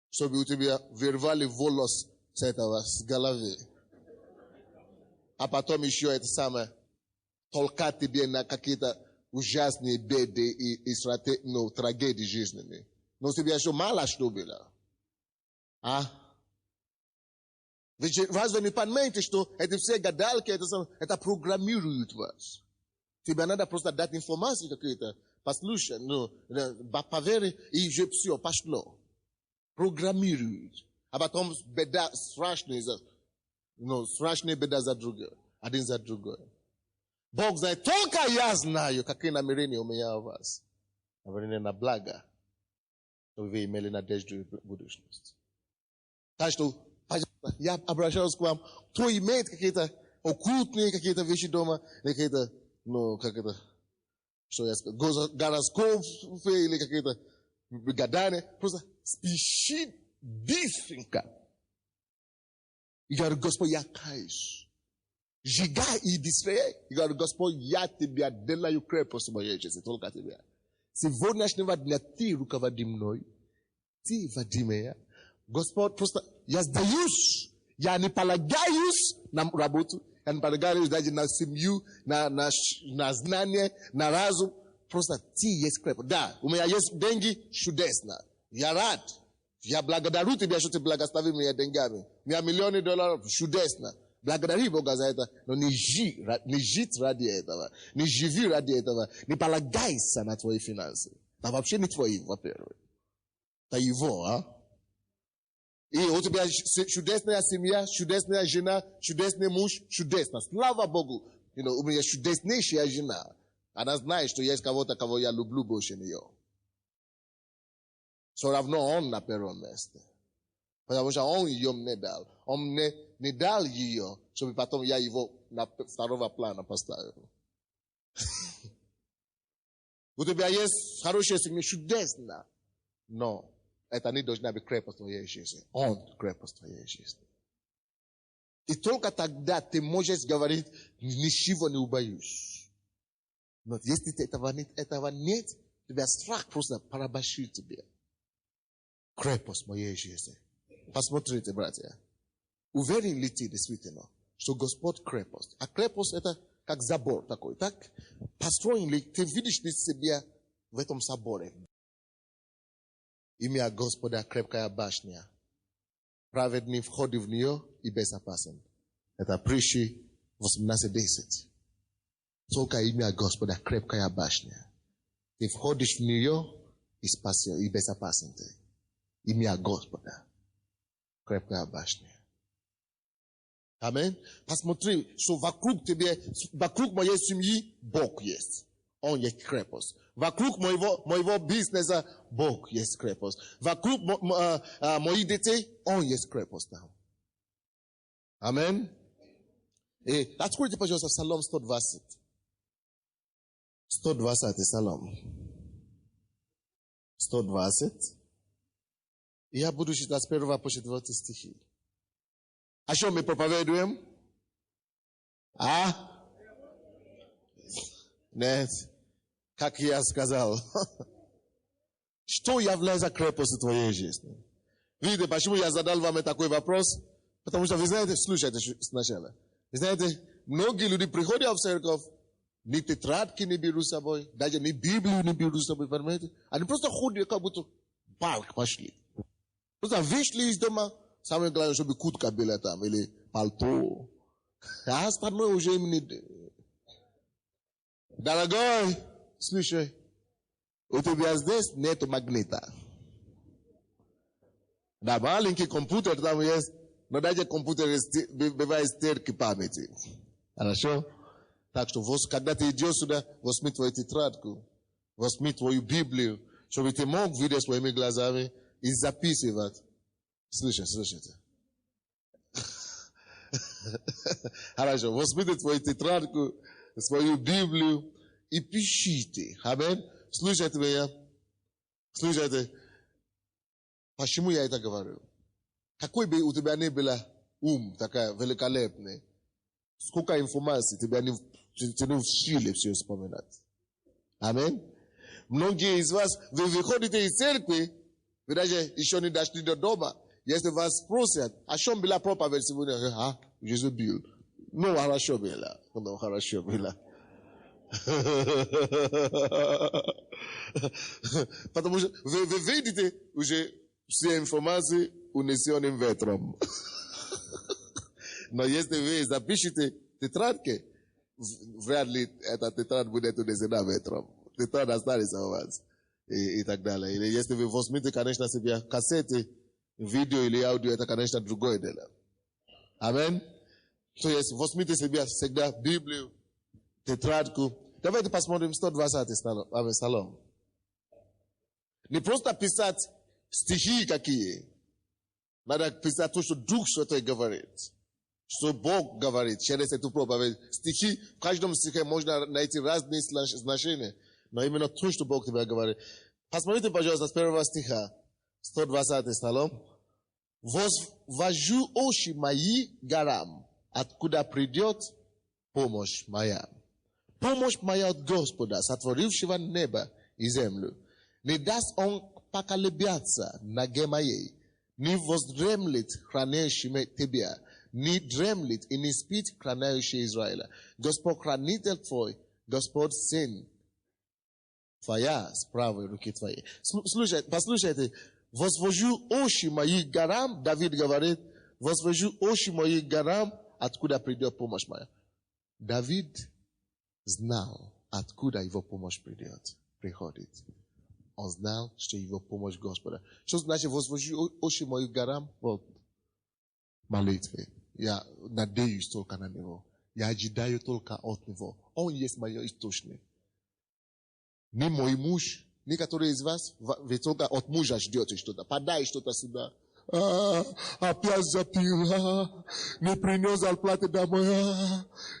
Чтобы у тебя вырвали волос с головы. a potom еще это самое, только тебе на какие-то ужасные беды и трагедии жизненные. Но тебе еще мало что было. А? Ведь разве не понимаете, что эти все гадалки, это программируют вас? Тебе надо просто дать информацию какую-то, послушай, поверь, и же все пошло. Программируют. А потом беда страшная, страшная беда за другой. Один за другой. Бог знает, только я знаю, какие намерения у меня у вас. Намерения на благо, чтобы вы имели надежду и будущность. Так что, я обращаюсь к вам, кто имеет какие-то оккультные какие-то вещи дома, какие-то, что я скажу, гороскопы или какие-то гадания, просто спеши быстренько. И говорю, Господь, я каюсь. Жигай и быстрее. И говорю, Господь, я тебя делаю крепость моей жизни, только тебя. Сегодняшнего дня ты руководи мной. Ты води меня. Господь, просто я сдаюсь. Я не полагаюсь на работу. Я не полагаюсь даже на семью, на знание, на разум. Просто ты есть крепость. Да, у меня есть деньги, чудесно. Я рад. Я благодарю тебя, что ты благословил меня деньгами. У меня миллионы долларов, чудесно. Благодари Бога за это, но не жить ради этого, не живи ради этого, не полагайся на твои финансы. Это вообще не твои, во-первых. Это его, а? И у тебя чудесная семья, чудесная жена, чудесный муж, чудесно. Слава Богу, у меня чудеснейшая жена. Она знает, что есть кого-то, кого я люблю больше нее. Все равно он на первом месте. Потому что он ее мне дал. Он мне не дал ее, чтобы потом я его на второго плана поставил. У тебя есть хорошая семья, чудесно. Но это не должна быть крепость твоей жизни. Он крепость твоей жизни. И только тогда ты можешь говорить, ничего не убоюсь. Но если этого нет, у тебя страх просто порабощит тебя. Крепость моей жизни. Посмотрите, братья. Уверен ли ты действительно, что Господь крепость? А крепость это как забор такой. Так построен ли, ты видишь ли себя в этом соборе? Имя Господа крепкая башня. Праведный входит в нее и безопасен. Это Притчи 18:10. Только имя Господа крепкая башня. Ты входишь в нее и спасен, и безопасен ты. Имя Господа крепкая башня. Аминь. Посмотри, что вокруг моей семьи Бог есть. Он есть крепость. Вокруг моего бизнеса Бог есть крепость. Вокруг моих детей Он есть крепость там. Аминь. И откройте, пожалуйста, Псалом 120. 120 Псалом. 120. И я буду читать с 1 по 4 стихи. А что мы проповедуем? А? Нет. Как я сказал. Что является крепостью твоей жизни? Видите, почему я задал вам такой вопрос? Потому что вы знаете, слушайте сначала. Вы знаете, многие люди приходят в церковь, ни тетрадки не берут с собой, даже ни Библию не берут с собой, понимаете? Они просто ходят, как будто парк пошли. Просто вышли из дома, самое главное, чтобы куртка была там, или пальто. А остальное уже им не... Дорогой, слушай, у тебя здесь нет магнита. Да, маленький компьютер там есть, но даже компьютер бывает стирки памяти. Хорошо? Так что, когда ты идешь сюда, возьми твою тетрадку, возьми твою Библию, чтобы ты мог видеть своими глазами и записывать. Слушайте. Хорошо, возьмите твою тетрадку, свою Библию и пишите. Аминь. Слушайте меня. Слушайте. Почему я это говорю? Какой бы у тебя ни было такая великолепная, сколько информации тебя не учили все вспоминать. Аминь. Многие из вас, вы выходите из церкви, вы даже еще не дошли до дома. Если вас спросят, о чем была проповедь сегодня? Иисус бил. Ну, хорошо было. Ну, хорошо было. Потому что вы видите уже все информации унесенным ветром. Но если вы запишете тетрадки, вряд ли эта тетрадь будет унесена ветром. Тетрадь останется у вас. И так далее. Или если вы возьмете, конечно, себе кассеты, видео или аудио, это, конечно, другое дело. Амин. То есть возьмите себе всегда Библию, тетрадку. Давайте посмотрим 120 Псалом. Не просто писать стихи какие. Надо писать то, что Дух Святой говорит. Что Бог говорит через эту проповедь. Стихи, в каждом стихе можно найти разные значения. Но именно то, что Бог тебе говорит. Посмотрите, пожалуйста, с первого стиха. 120 Псалом. Возвожу очи мои горам, откуда придет помощь моя. Помощь моя от Господа, сотворившего небо и землю. Не даст он поколебаться ноге моей, не воздремлет хранящий тебя, не дремлет и не спит храняющий Израиля. Господь хранитель твой, Господь сын твоя с правой руки твоей. Послушайте, возвожу очи мои горам, Давид говорит, возвожу очи мои горам, откуда придет помощь моя. Давид знал, откуда его помощь приходит. Он знал, что его помощь Господа. Что значит возвожу очи мои горам? Вот, молитвы. Я надеюсь только на него. Я ожидаю только от него. Он есть мой источник. Не мой муж, некоторые из вас, вы только от мужа ждете что-то. Подай что-то сюда. Опять запил, не принес зарплаты домой.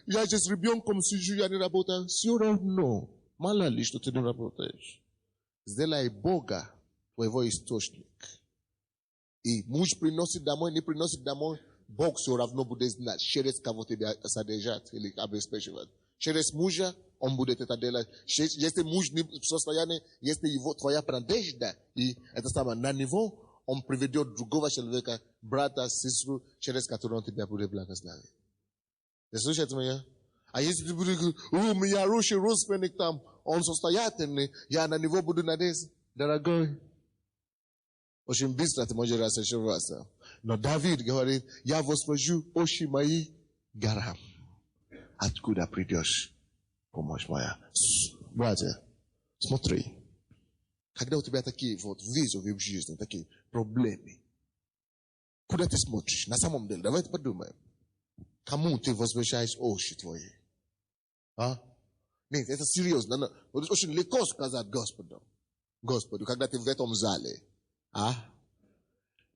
Я же с ребенком сижу, я не работаю. Все равно, мало ли, что ты не работаешь. Сделай Бога твоего источник. И муж приносит домой, не приносит домой, Бог все равно будет знать, через кого тебя содержать или обеспечивать. Через мужа он будет это делать. Если муж не в состоянии, если его твоя надежда, и это самое, на него, он приведет другого человека, брата, сестру, через которого он тебя будет благословить. Вы слышите меня? А если ты будешь говорить, у меня хороший родственник там, он состоятельный, я на него буду надеяться. Дорогой, очень быстро ты можешь разочароваться. Но Давид говорит, я возвожу очи мои горам. Откуда придешь помощь моя? Братья, смотри. Когда у тебя такие вот вызовы в жизни, такие проблемы, куда ты смотришь? На самом деле, давайте подумаем. Кому ты возвращаешь очи твои? А? Нет, это серьезно. Очень легко сказать Господу. Господу, когда ты в этом зале. А?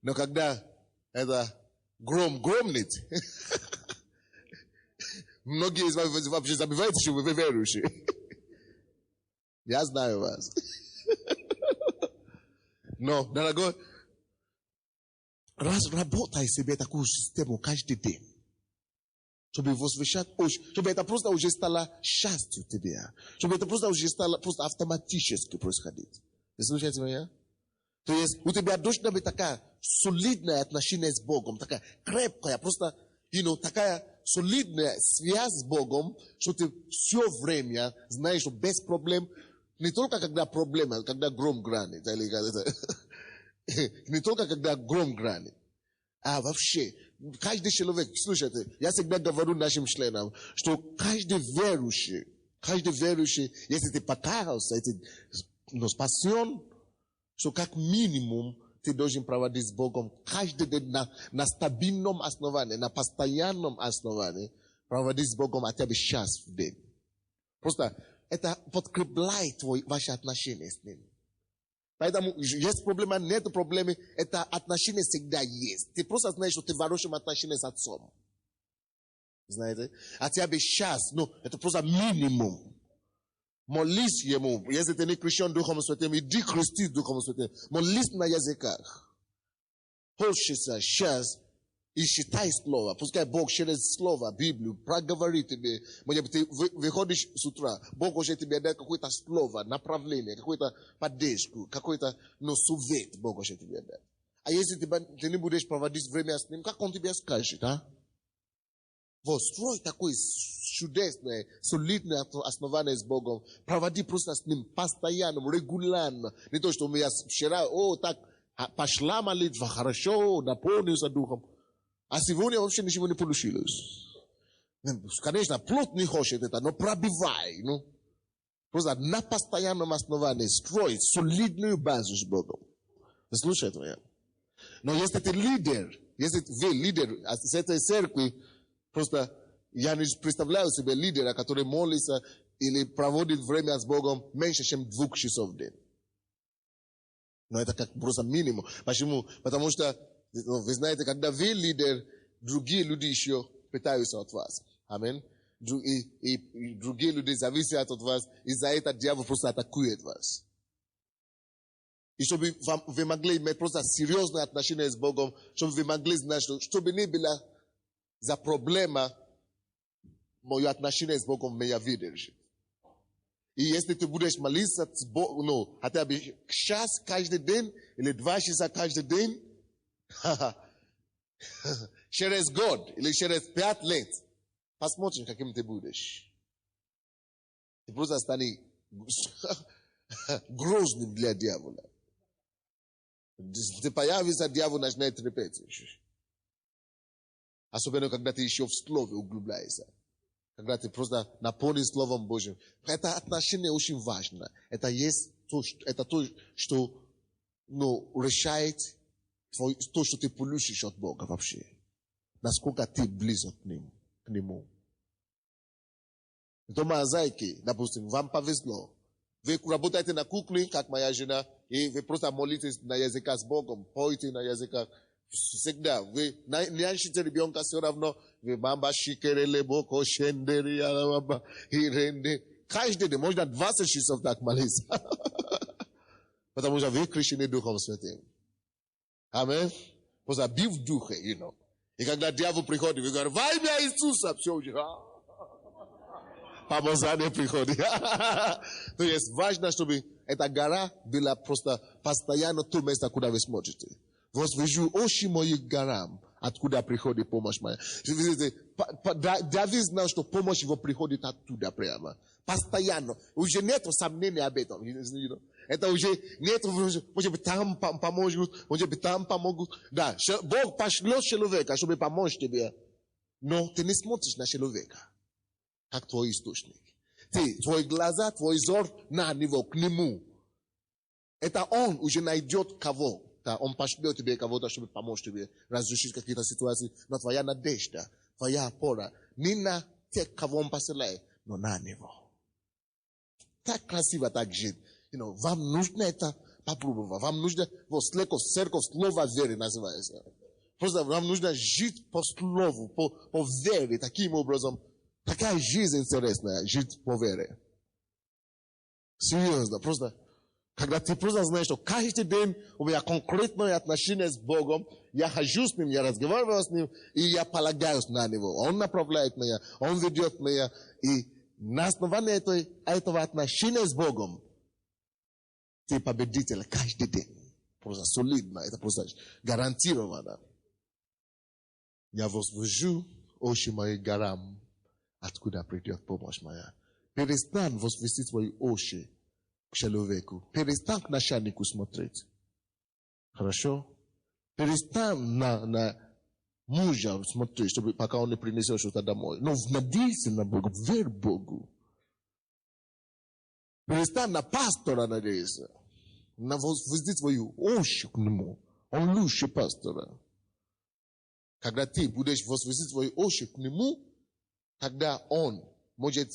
Но когда это гром громнет, многие из вас вообще забывают, что вы верующие. Я знаю вас. Но, дорогой, разработай себе такую систему каждый день. Чтобы возвышать очи, чтобы это просто уже стало счастью тебе. Чтобы это просто уже стало просто автоматически происходить. Вы слушаете меня? То есть у тебя должна быть такая солидное отношение с Богом, такая крепкая, просто, такая солидная связь с Богом, что ты все время знаешь, что без проблем, не только когда проблема, когда гром гранит, не только когда гром гранит, а вообще, каждый человек, слушайте, я всегда говорю нашим членам, что каждый верующий, если ты покаялся, если спасен, что как минимум ты должен проводить с Богом каждый день на стабильном основании, на постоянном основании, проводить с Богом хотя бы час в день. Просто это подкрепляет ваши отношения с Ним. Поэтому есть проблема, нет проблемы, это отношения всегда есть. Ты просто знаешь, что ты в хорошем отношении с Отцом. Знаете? Хотя бы час, это просто минимум. Молись ему, если ты не крещен Духом Святым, иди крестись Духом Святым. Молись на языках. Хочется сейчас и считай слово. Пускай Бог через слово, Библию, проговорит тебе. Может быть, ты выходишь с утра, Бог уже тебе дает какое-то слово, направление, какую-то поддержку, какой-то совет Бог уже тебе дает. А если ты не будешь проводить время с ним, как он тебе скажет, а? Вот, строй такой чудесное, солидное основание с Богом. Проводи просто с Ним постоянно, регулярно. Не то, что у меня вчера, так, пошла молитва, хорошо, наполнился Духом. А сегодня вообще ничего не получилось. Конечно, плод не хочет это, но пробивай. Просто на постоянном основании строить солидную базу с Богом. Вы слушаете меня? Но если ты лидер, если вы лидер с этой церкви, просто я не представляю себе лидера, который молится или проводит время с Богом меньше, чем 2 часов в день. Но это как просто минимум. Почему? Потому что, вы знаете, когда вы лидер, другие люди еще пытаются от вас. Аминь. И другие люди зависят от вас, и за это дьявол просто атакует вас. И чтобы вы могли иметь просто серьезное отношение с Богом, чтобы вы могли знать, чтобы не было за проблема мое отношение с Богом меня выдержит. И если ты будешь молиться с Богом, хотя бы час каждый день, или 2 часа каждый день, через год, или через 5 лет, посмотрим, каким ты будешь. Ты просто станешь грозным для дьявола. Ты появится, дьявол начинает трепеть. Особенно, когда ты еще в слове углубляешься. Когда ты просто наполнен Словом Божьим. Это отношение очень важно. Это есть то, что решает то, что ты получишь от Бога вообще. Насколько ты близок к Нему. Дома зайки, допустим, вам повезло. Вы работаете на кухне, как моя жена, и вы просто молитесь на языках с Богом, поете на языках. Всегда. Вы нянчите ребенка все равно. Вы бамба шикереле боко шендери алаба иренде. Каждый день, можно 20 часов так молиться. Потому что вы крещены Духом Святым. Аминь. Просто бив в духе, И когда дьявол приходит, вы говорите, во имя Иисуса, все уже. Помазание приходит. То есть важно, чтобы эта гора была просто постоянно то место, куда вы смотрите. Возвожу очи мои к горам, откуда приходит помощь моя. Давид знал, что помощь его приходит оттуда прямо. Постоянно. Уже нет сомнений об этом. Это уже нет, может быть, там помогут, может быть, там помогут. Да, Бог пошлет человека, чтобы помочь тебе. Но ты не смотришь на человека, как твой источник. Твои глаза, твой взор на него, к нему. Это он уже найдет кого. Да, он пошлет тебе кого-то, чтобы помочь тебе разрешить какие-то ситуации. Но твоя надежда, твоя опора не на тех, кого он посылает, но на него. Так красиво так жить. Вам нужно это попробовать. Вам нужно, церковь слова веры называется. Просто вам нужно жить по слову, по вере, таким образом. Такая жизнь интересная, жить по вере. Серьезно, просто. Когда ты просто знаешь, что каждый день у меня конкретное отношение с Богом, я хожу с Ним, я разговариваю с Ним, и я полагаюсь на Него. Он направляет меня, Он ведет меня. И на основании этого отношения с Богом ты победитель каждый день. Просто солидно, это просто гарантированно. Я возвожу очи мои горам, откуда придет помощь моя. Перестань возвести свои очи к человеку. Перестань к начальнику смотреть. Хорошо? Перестань на мужа смотреть, чтобы пока он не принесет что-то домой. Но надейся на Бога, верь Богу. Перестань на пастора надеяться. На возвести свою очи к нему. Он лучше пастора. Когда ты будешь возвести свои очи к нему, тогда он может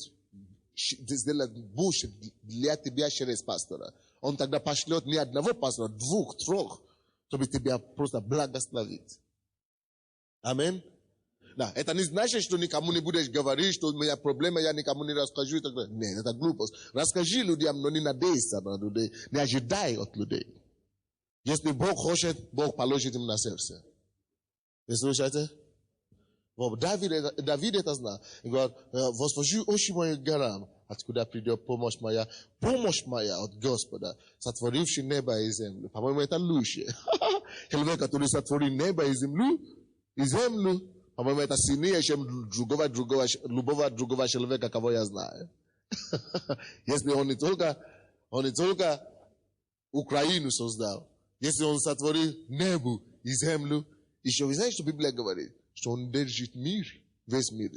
сделать больше для тебя через пастора. Он тогда пошлет не одного пастора, 2, 3, чтобы тебя просто благословить. Аминь. Да, это не значит, что никому не будешь говорить, что у меня проблема, я никому не расскажу и так далее. Нет, это глупость. Расскажи людям, но не надейся на людей, не ожидай от людей. Если Бог хочет, Бог положит им на сердце. Вы слушаете? Давид это знал. И говорит, возвожу очи мои к горам, откуда придет помощь моя. Помощь моя от Господа, сотворивший небо и землю. По-моему, это лучше. Человек, который сотворил небо и землю, A my ta sinia się lubowa drugowa szelweka kawoja zna. Jeśli on nie tylko Ukrainu создал, если он сотворил небо и землю, еще вы знаете, что Библия говорит, что он держит мир, весь мир.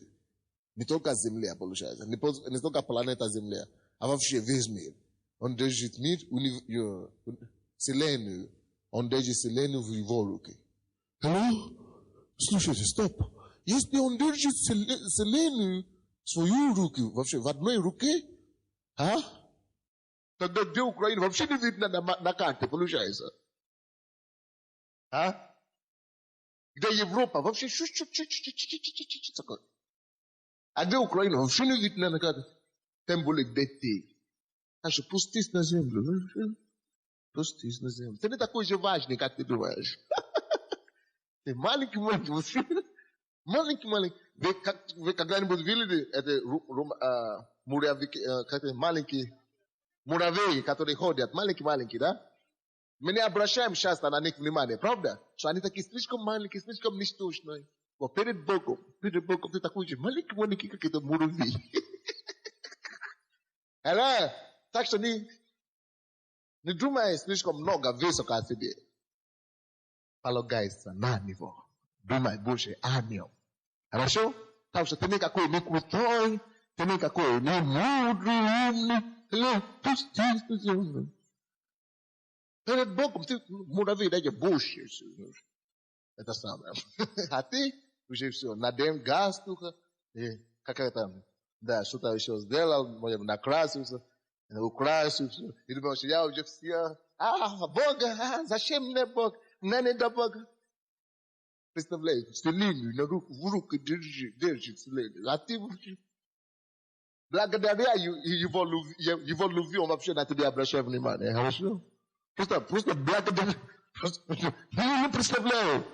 Не только Земля, получается, не только планета Земля, а вообще весь мир. Он держит мир, Вселенную, он держит Вселенную в его руке. Алло? Слушайте, стоп. Если он держит Вселенную в свою руку, вообще в одной руке, тогда где Украина вообще не видно на карте, получается. Где Европа вообще такое. А где Украина вообще не видно на карте. Тем более где ты. Так что пустись на землю. Пустись на землю. Ты не такой же важный, как ты думаешь. Ты маленький. Маленький. Вы когда-нибудь видели это маленький муравей, которые ходят, маленький, да? Мы не обращаем часто на них внимание, правда? Что они такие слишком маленькие, слишком ничтожные. Вот перед Богом ты такой же маленький, как это муравей. Так что не думай слишком много высоко о себе. Полагайся на него. Думай больше о нем. Хорошо? Так что ты никакой не крутой, ты никакой не мудрый, умный. Пустись на землю. Перед Богом ты муравей, дайте больше. Это самое. А ты уже все, надел газ только, как это, да, что-то еще сделал, накрасился, украсился. И думаешь, я уже все, Бога, зачем мне Бог? Мне не до Бога. Представляете, вселенную в руку держит вселенную. А ты благодаря его любви он вообще на тебя обращает внимание. Хорошо? Просто благодаря. Я не представляю,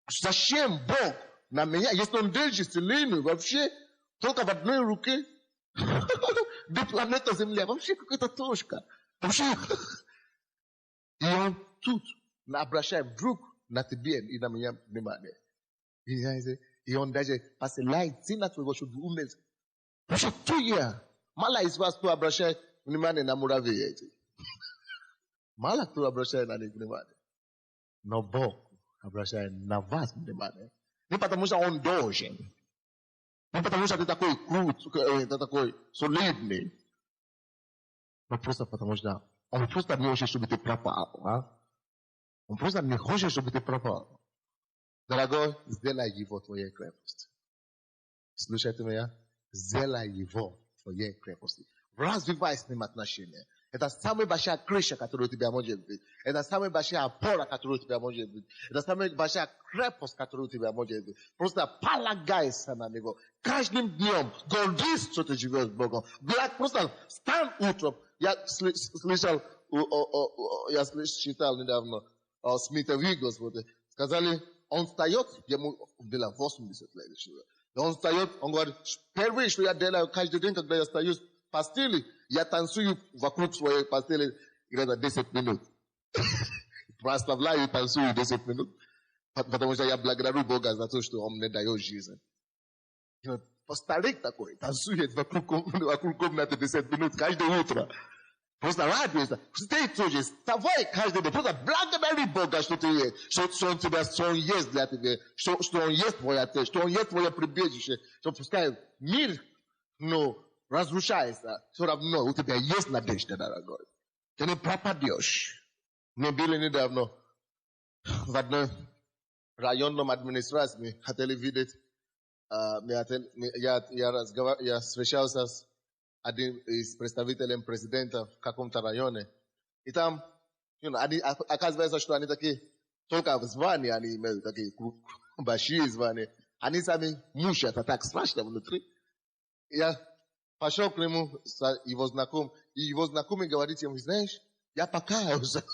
зачем Бог на меня, если он держит вселенную вообще только в одной руке, до планеты Земля, вообще какая-то точка. Вообще. И он тут обращает вдруг на тебя и на меня внимание. И он даже посылает сына твоего, чтобы умереть. Что я? Мало из вас, кто обращает внимание на муравьи эти. Мало кто обращает на них внимание. Но Бог обращает на вас внимание. Не потому что он должен. Не потому что ты такой крут, ты такой солидный. Но просто потому что он просто не хочет, чтобы ты пропал. Он просто не хочет, чтобы ты пропал. Дорогой, сделай его твоей крепостью. Слушайте меня? Сделай его твоей крепостью. Развивай с ним отношения. Это самая большая крыша, которая у тебя может быть. Это самая большая опора, которая у тебя может быть. Это самая большая крепость, которая у тебя может быть. Просто полагайся на него. Каждым днем гордись, что ты живешь с Богом. Просто встань утром. Я слышал, читал недавно Смита Вигглсворта. Сказали, он встает, ему было 80 лет. И он встает, он говорит, первое, что я делаю каждый день, когда я стою в постели, я танцую вокруг своей постели где-то 10 минут. Прославляю и танцую 10 минут. Потому что я благодарю Бога за то, что Он мне дает жизнь. Старик такой танцует вокруг комнаты 10 минут каждое утро. Просто радуется. Ты тоже вставай каждый день. Просто благодари Бога, что ты есть. Что Он есть для тебя. Что Он есть твой Отец. Что Он есть твое прибежище. Что пускай мир, разрушается. Все равно у тебя есть надежда, дорогой. Ты не пропадешь. Мы были недавно в одной районном администрации. Хотели видеть. Я встречался с одним из представителей президента в каком-то районе. И там, оказывается, что они такие, только в звании они имеют такие большие звания. Они сами мучают, а так страшно внутри. Я пошел к нему, его знакомый говорит ему, знаешь, я покаялся.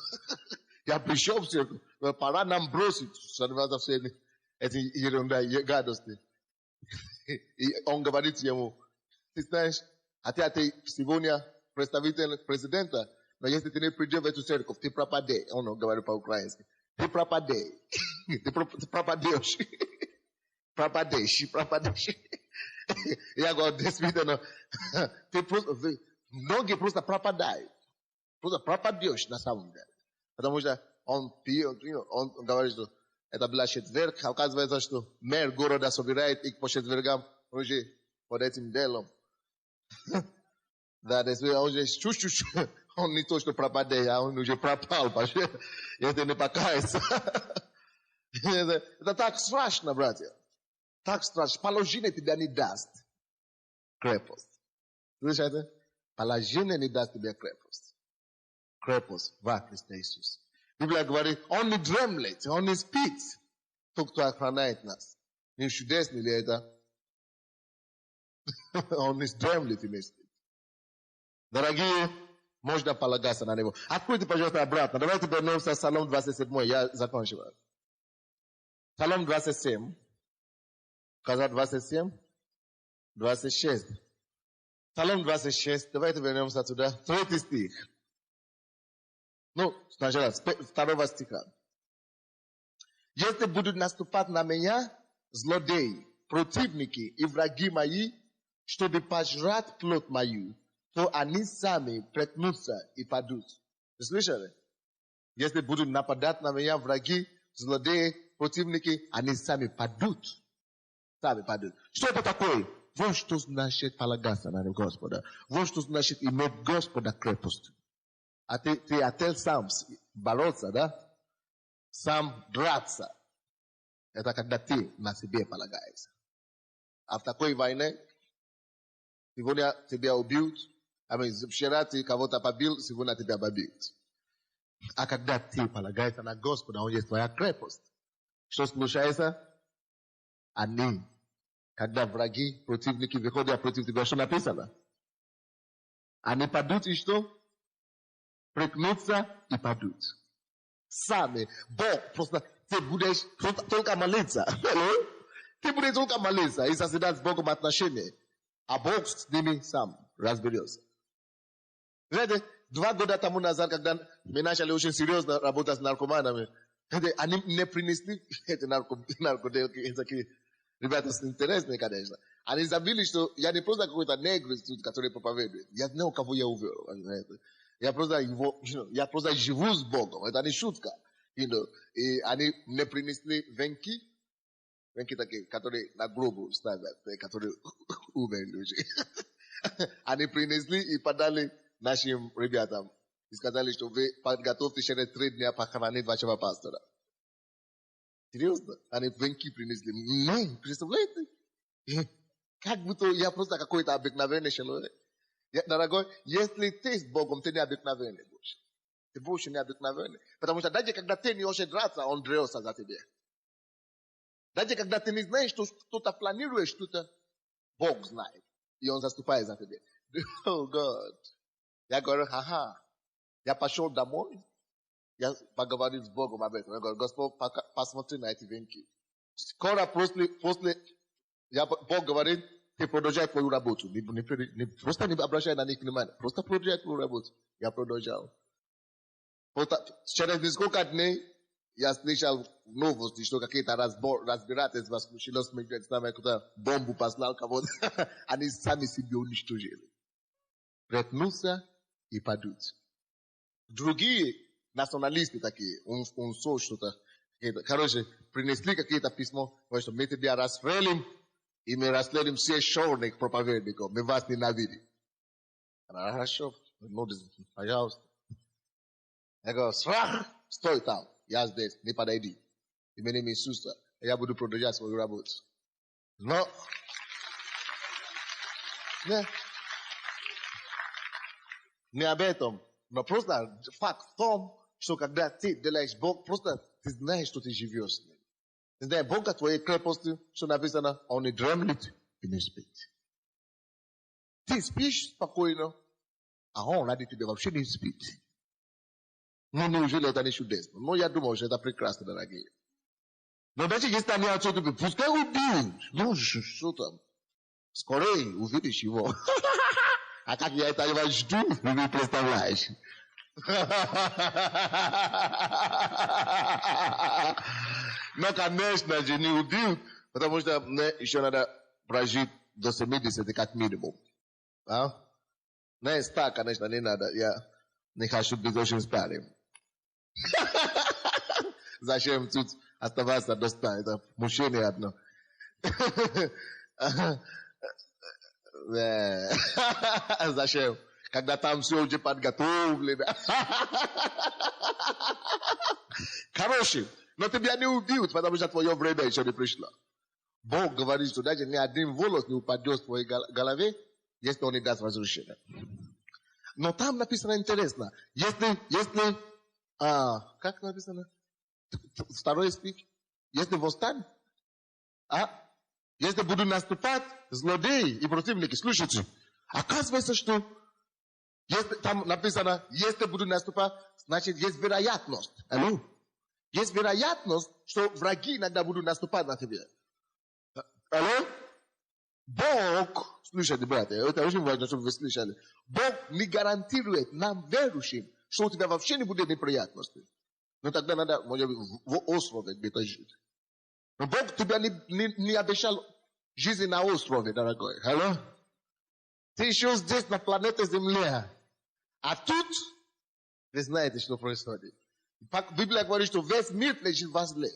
Я пришел в церковь, пора нам бросить сорваться всеми эти ерунда, гадости. И он говорит ему, ты знаешь, хотя ты сегодня представитель президента, но если ты не придешь в эту церковь, ты пропадешь. Он говорит по-украински. Ты пропадешь. Ты пропадешь. Prapadeshi. Я говорю, действительно, многие просто пропадают. Просто пропадешь на самом деле. Потому что он говорит, что это был четверг, оказывается, что мэр города собирает их по четвергам уже под этим делом. Да, действительно, он же чуть-чуть, он не то, что пропадет, а он уже пропал, если не покаяться. Это так страшно, братья. Так страшно. Положение тебя не даст крепость. Слышите? Положение не даст тебе крепость. Крепость во Христе Иисусе. Библия говорит, он не дремлет, он не спит. Тот, кто охраняет нас. Не чудесно ли это? Он не дремлет и не спит. Дорогие, можно полагаться на него. Откройте, пожалуйста, обратно. Давайте вернемся в Псалом 27. Я закончиваю. Псалом 27. Каза 27. 26. Псалом 26. Давайте вернемся туда. 3 стих. Ну, сначала, 2 стиха. Если будут наступать на меня злодеи, противники и враги мои, чтобы пожрать плоть мою, то они сами прекнутся и падут. Вы слышали? Если будут нападать на меня враги, злодеи, противники, они сами падут. Сами падут. Что это такое? Вот что значит полагаться на Господа. Вот что значит иметь Господа крепостью. А ты отель сам бороться, да? Сам драться. Это когда ты на себе полагаешься. А в такой войне сегодня тебя убьют, вчера ты кого-то побил, сегодня тебя побьют. А когда ты полагаешься на Господа, Он есть твоя крепость. Что случается? Они, когда враги, противники выходят против тебя, что написано? Они падут и что? Прикнутся и падут. Сами. Бог просто, ты будешь только молиться. Ты будешь только молиться и созидать с Богом отношения. А Бог с ними сам разберется. Знаете, 2 года тому назад, когда мы начали очень серьезно работать с наркоманами, они не принесли эти наркотики, такие ребята интересные, конечно. Они забыли, что я не просто какой-то негр, который проповедует. Я знаю, кого я уверен. Я просто живу с Богом. Это не шутка. И они не принесли венки такие, которые на гробу ставят, которые умерли уже. Они принесли и подали нашим ребятам. И сказали, что вы подготовьте через 3 дня похоронить вашего пастора. Серьезно? Они венки принесли. Не, представляете? Как будто я просто какой-то обыкновенный человек. Дорогой, если ты с Богом, ты не обыкновенный больше. Ты больше не обыкновенный. Потому что даже когда ты не хочешь драться, Он дрется за тебя. Даже когда ты не знаешь, что что-то планируешь, что-то Бог знает. И Он заступает за тебя. Oh God. Я говорю, я пошел домой. Я поговорил с Богом об этом. Я говорю, Господь, посмотри на эти венки. Скоро после Бог говорит, ты продолжай твою работу. Просто не обращай на них внимания. Просто продолжай твою работу. Я продолжал. Через несколько дней я слышал новости, что какие-то разбирательства случилось, какую-то бомбу послал кого-то. Они сами себе уничтожили. Прекнутся и падут. Другие националисты такие, что-то, короче, принесли какие-то письма, что мы тебя расстрелим, и мы расследуем все черных проповедников, мы вас ненавидим. Хорошо, пожалуйста. Я говорю, страх, стой там, я здесь, не подойди. Именем Иисуса, я буду продолжать свою работу. Но, не об этом, но просто факт в том, что когда ты делаешь Бог, просто ты знаешь, что ты живешь с Ним. Ты знаешь, Бог от твоей крепости, что написано, Он не дремлет и не спит. Ты спишь спокойно, а Он ради тебя вообще не спит. Ну, неужели это не чудесно? Ну, я думаю, что это прекрасно, дорогие. Но даже если они отсюда, пускай убьют. Ну, что там? Скорее увидишь его. А как я это его жду, вы не представляешь. Но, конечно же, не убьют, Потому что мне еще надо прожить до 70 как минимум. А? Не 100, конечно, не надо. Я не хочу быть очень старым. Зачем тут оставаться до 100? Это мужчине одно. Зачем? Когда там все уже подготовлено. Короче, но тебя не убьют, потому что твое время еще не пришло. Бог говорит, что даже ни один волос не упадет в твоей голове, если он не даст разрешение. Но там написано интересно. Если как написано? Второй стих. Если восстань, если будут наступать злодеи и противники, слушайте, оказывается, что если там написано, если будут наступать, значит, есть вероятность. Алло? Есть вероятность, что враги иногда будут наступать на тебя. Алло? Бог, слушайте, братья, это очень важно, чтобы вы слышали. Бог не гарантирует нам, верующим, что у тебя вообще не будет неприятностей. Но тогда надо, может быть, в острове где-то жить. Но Бог тебя не обещал жизни на острове, дорогой. Алло? Ты еще здесь, на планете Земля. А тут, вы знаете, что происходит. Библия говорит, что весь мир лежит возле.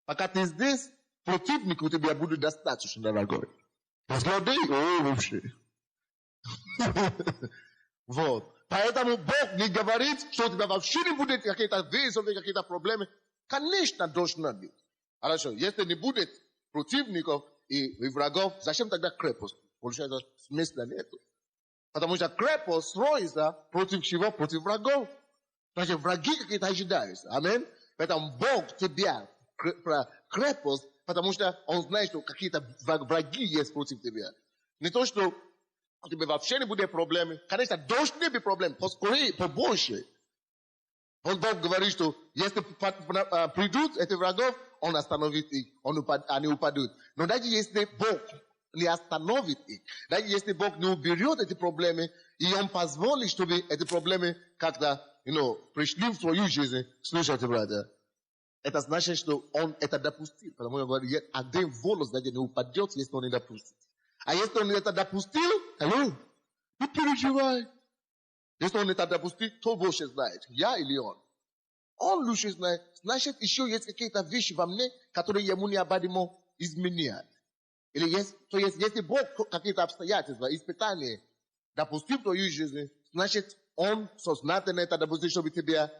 Пока ты здесь, противник у тебя будет достаточно, дорогой. Злодей, вообще. Вот. Поэтому Бог не говорит, что у тебя вообще не будет какие-то вызовы, какие-то проблемы. Конечно, должно быть. Хорошо, если не будет противников и врагов, зачем тогда крепость? Получается, смысла нету. Потому что крепость строится против чего? Против врагов. Значит, враги какие-то ожидаются. Аминь. Поэтому Бог тебя крепость, потому что Он знает, что какие-то враги есть против тебя. Не то, что у тебя вообще не будет проблемы. Конечно, должны быть проблемы. Поскорее, побольше. Бог говорит, что если придут эти врагов, Он остановит их. Они упадут. Но даже если Бог не остановит их, даже если Бог не уберет эти проблемы, и Он позволит, чтобы эти проблемы как-то, пришли в твою жизнь, слушайте, братья, это значит, что Он это допустил. Потому что говорит, один волос даже не упадет, если Он не допустит. А если Он это допустил, не переживай. Если Он это допустил, кто больше знает, я или Он? Он лучше знает. Значит, еще есть какие-то вещи во мне, которые Ему необходимо изменять. Или если Бог какие-то обстоятельства, испытания допустил в твою жизнь, значит, Он сознательно это допустил, чтобы тебя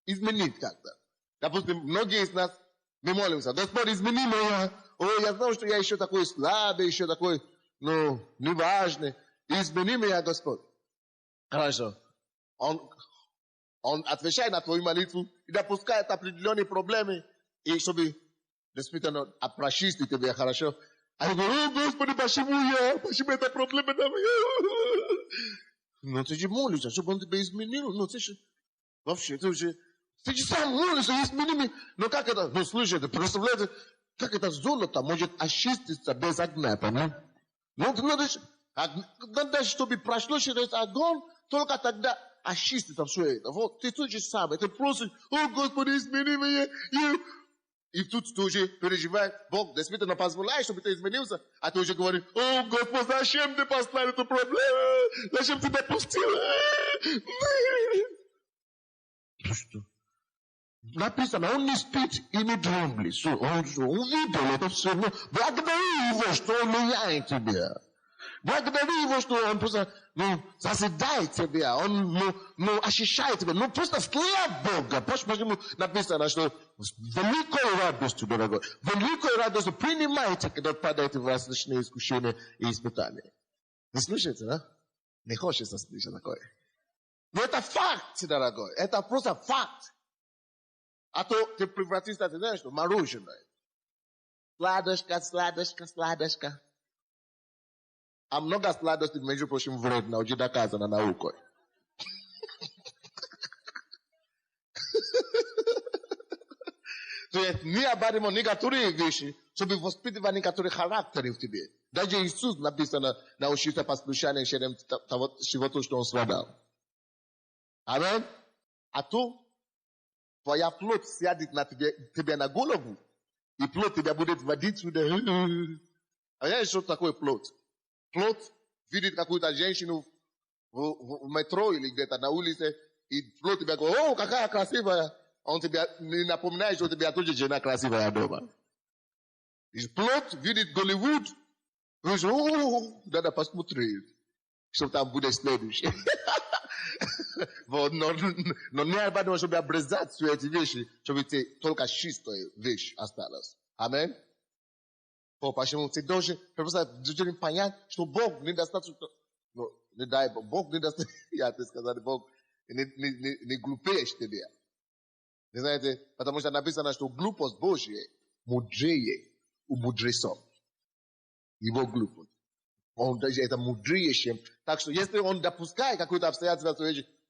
изменить как-то. Допустим, многие из нас, мы молимся, Господь, измени меня. Я знал, что я еще такой слабый, еще такой, неважный. Измени меня, Господь. Хорошо. Он отвечает на твою молитву и допускает определенные проблемы, и чтобы действительно прочистить тебя, хорошо. А я говорю, Господи, почему эта проблема на меня? Ну, ты же молишься, чтобы Он тебя изменил. Ну, ты же, вообще, ты же сам молишься, измени меня. Но как это, слушайте, представляете, как это золото может очиститься без огня, понимаете? Надо, чтобы прошло через огонь, только тогда очистится все это. Вот, ты тот же самый, ты просишь, Господи, измени меня. И тут ты уже переживаешь, Бог действительно позволяет, чтобы ты изменился, а ты уже говоришь, Господь, зачем ты послал эту проблему? Зачем ты допустил? Что? Написано, Он не спит и не дремлет. Он видел это все. Благодари Его, что Он меняет тебя. Благодари Его, что Он просто созидает тебя, Он ощущает тебя. Просто взгляд Бога. Почему написано, что с великой радостью, дорогой, великой радостью принимайте, когда падаете в различные искушения и испытания. Вы слышите, да? Не хочется слышать такое. Но это факт, дорогой. Это просто факт. А то ты превратишься, ты знаешь, что мороженое. Сладочка, сладочка, сладочка. А много сладостей, между прочим, вредно, уже доказано наукой. То есть необходимо некоторые вещи, чтобы воспитывать некоторые характеры в тебе. Даже Иисус написано, научиться послушанию чего-то, что Он страдал. Аминь. А то твоя плоть сядет на тебе на голову, И плод тебя будет водить сюда. А я что такое плод? Плод видит какую-то женщину в метро или где-то на улице, и плод тебя говорит: о, какая красивая. Он тебя не напоминает, что у тебя тоже жена красивая дома. И плод видит Голливуд, и говорит: о, надо посмотреть, что там будет следующее. Но не обязательно, чтобы обрезать все эти вещи, чтобы только чистая вещь осталась. Аминь. Почему ты должен понять, что Бог недостаточно, не дай Бог, Бог недостаточно, я тебе сказал, Бог не глупее тебя. Не знаете, потому что написано, что глупость Божья мудрее у мудрецов. Его глупость. Он даже это мудрее, чем. Так что если он допускает какое-то обстоятельство,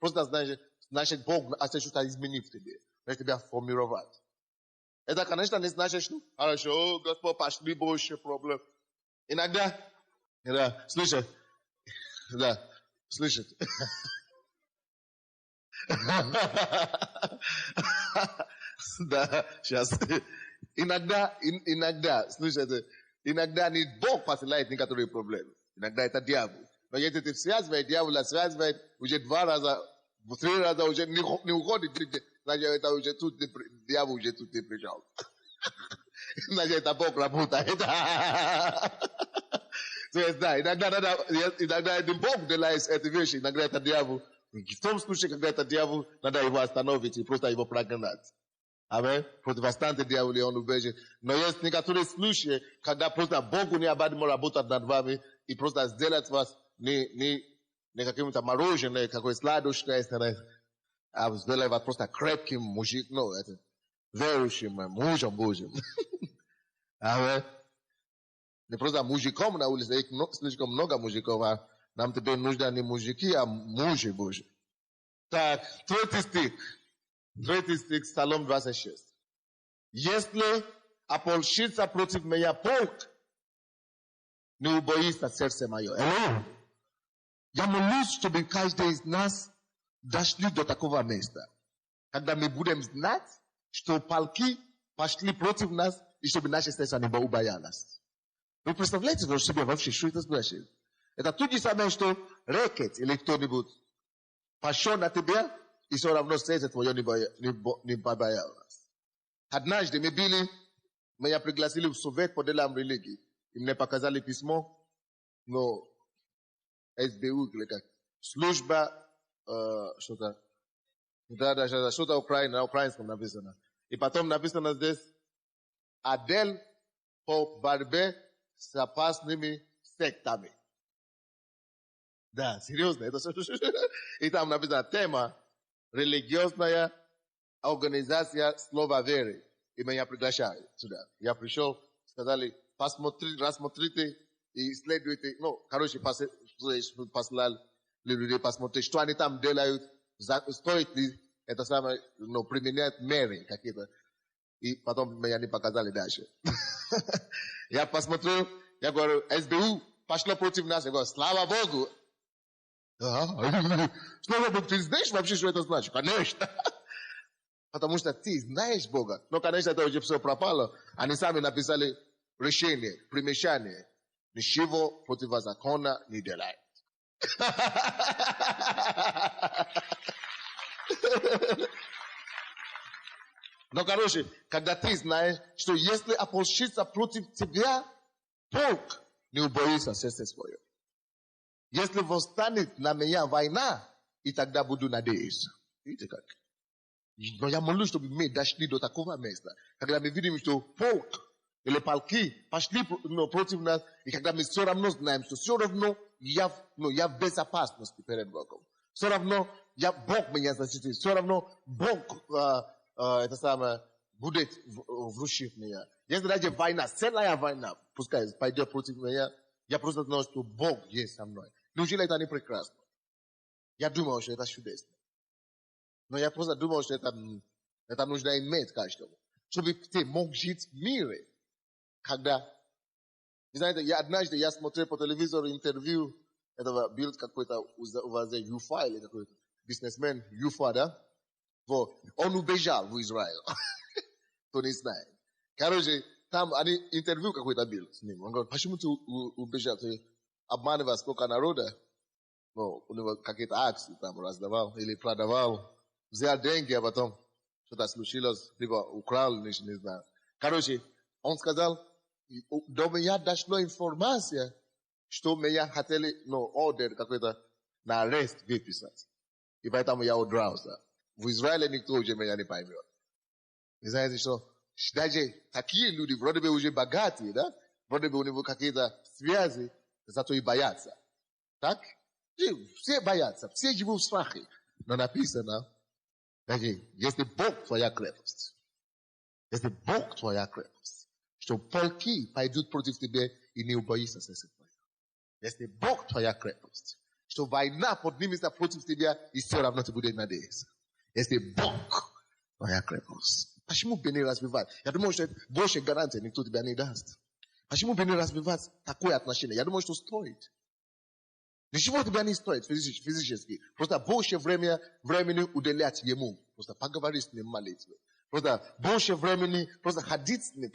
просто значит Бог хочет что-то изменить в тебе. Хочет тебя формировать. Это, конечно, не значит, что хорошо, Господь, пошли больше проблем. Иногда, слышит, слышит. Да, сейчас. Иногда, слушайте, иногда не Бог посылает некоторые проблемы. Иногда это дьявол. Но если ты связываешь, дьявол связывает уже 2 раза, 3 раза уже не уходит, значит, это уже тут, дьявол уже тут не пришел. Значит, это Бог работает. Да, иногда это Бог делает эти вещи, иногда это дьявол. В том случае, когда это дьявол, надо его остановить и просто его прогнать. Аминь. Противостаньте дьяволу, и он убежит. Но есть некоторые случаи, когда просто Богу необходимо работать над вами и просто сделать вас не каким-то мороженым, какой сладушкой, а сделать вас просто крепким мужиком, ну, это верующим мужем Божьим. Аминь. Не просто мужиком на улице, слишком много мужиков, а нам теперь нужны не мужики, а мужи Божьи. Так, 3 стих. 3 стих, Псалом 26. Если ополчится против меня полк, не убоится сердце мое. Я молюсь, чтобы каждый из нас дошли до такого места, когда мы будем знать, что полки пошли против нас, и чтобы наше сердце не убоялось. Вы представляете себе вообще, что это значит? Это то же самое, что рэкет или кто-нибудь пошел на тебя, и все равно сердце твое не побоялось. Однажды меня пригласили в совет по делам религии. И мне показали письмо, но СБУ, или как, служба, что-то Украина, на украинском написано. И потом написано здесь, отдел по борьбе с опасными сектами. Да, серьезно. И там написано тема религиозная организация слова веры. И меня приглашали сюда. Я пришел, сказали, рассмотрите и исследуйте. Ну, короче, послали людей посмотреть, что они там делают, стоит ли это самое, применять меры какие-то. И потом меня не показали дальше. Я посмотрел, я говорю, СБУ пошло против нас. Я говорю, слава Богу. Слава Богу, ты знаешь вообще, что это значит? Конечно. Потому что ты знаешь Бога. Но, конечно, это уже все пропало. Они сами написали решение, примешание. Ничего противозаконно не делает. Но, короче, когда ты знаешь, что если ополчится против тебя, полк не убоится сердце свое. Если восстанет на меня война, и тогда буду надеяться. Видите как? Но я молюсь, чтобы мы дошли до такого места, когда мы видим, что полк или полки пошли против нас, и когда мы все равно знаем, что все равно я в безопасности перед Богом. Все равно Бог меня защитит. Все равно Бог это самое будет вручить меня. Если даже война, целая война, пускай пойдет против меня, я просто знаю, что Бог есть со мной. Неужели это не прекрасно? Я думал, что это чудесно. Но я просто думал, что это нужно иметь каждому. Чтобы ты мог жить в мире. Когда, вы знаете, однажды я смотрел по телевизору интервью, этого был какой-то у вас Юфа или какой-то бизнесмен Юфа, да? Вот. Он убежал в Израиль. Кто не знает. Короче, там они интервью какой-то был с ним. Он говорит, почему ты убежал? Ты обманывал сколько народа? Ну, у него какие-то акции там раздавал или продавал. Взял деньги, а потом что-то случилось, либо украл, не знаю. Короче, он сказал, до меня дошла информация, что меня хотели, ордер какой-то на арест выписать. И поэтому я удрался. В Израиле никто уже меня не поймет. И знаете что? Даже такие люди, вроде бы уже богатые, да? Вроде бы у него какие-то связи, зато и боятся. Так? И все боятся, все живут в страхе. Но написано, даже если Бог твоя крепость, если Бог твоя крепость, что полки пойдут против тебя и не убоишься сердца твоего. Если Бог твоя крепость, что война поднимется против тебя и все равно ты будешь надеяться. Если Бог твоя крепость. Почему бы не развивать? Я думаю, что больше гарантии никто тебя не даст. Почему бы не развивать такое отношение? Я думаю, что стоит. Ничего тебя не стоит физически. Просто больше времени уделять ему. Просто поговорить с ним, молитвы. Просто больше времени, просто ходить с ним.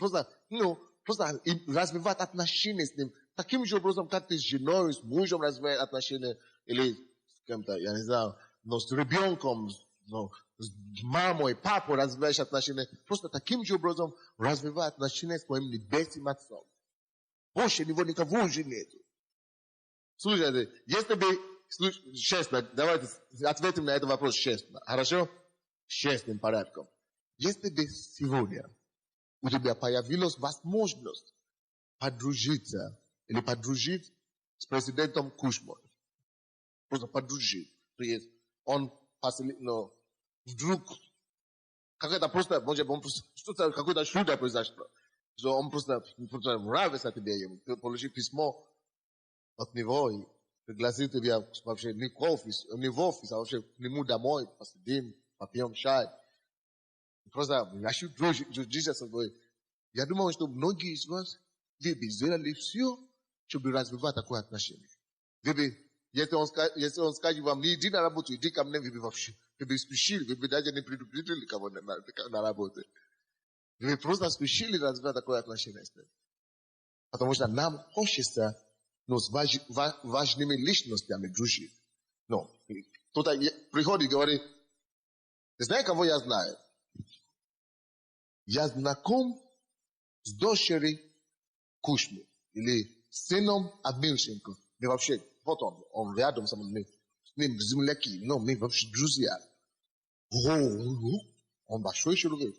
Просто развивать отношения с ним. Таким же образом, как ты с женой, с мужем развиваешь отношения. Или с кем-то, я не знаю, с ребенком, с мамой, папой развиваешь отношения. Просто таким же образом развивай отношения с твоим небесным отцом. Больше него никого уже нету. Слушайте, если бы, честно, давайте ответим на этот вопрос честно. Хорошо? Честным порядком. Если бы сегодня у тебя появилась возможность подружиться или подружить с президентом Кушмой, просто подружить, то есть он вдруг какая-то просто, может быть, что-то, какое-то чудо произошло, что он просто нравится тебе, ему получил письмо от него и пригласил тебя вообще не в офис, а вообще к нему домой, посидим, попьем чай. Просто начну дружить с тобой. Я думаю, что многие из вас, вы бы сделали все, чтобы развивать такое отношение. Вы бы, если он скажет вам, не иди на работу, иди ко мне, вы бы вообще, вы бы спешили, вы бы даже не предупредили кого на работе. Вы бы просто спешили развивать такое отношение с ним. Потому что нам хочется с важными личностями дружить. Кто-то приходит и говорит, ты знаешь, кого я знаю? Я знаком с дочерью Кушмы или сыном Адмирченко. Мы вообще, вот он рядом со мной, с ним земляки, мы вообще друзья. Он большой человек.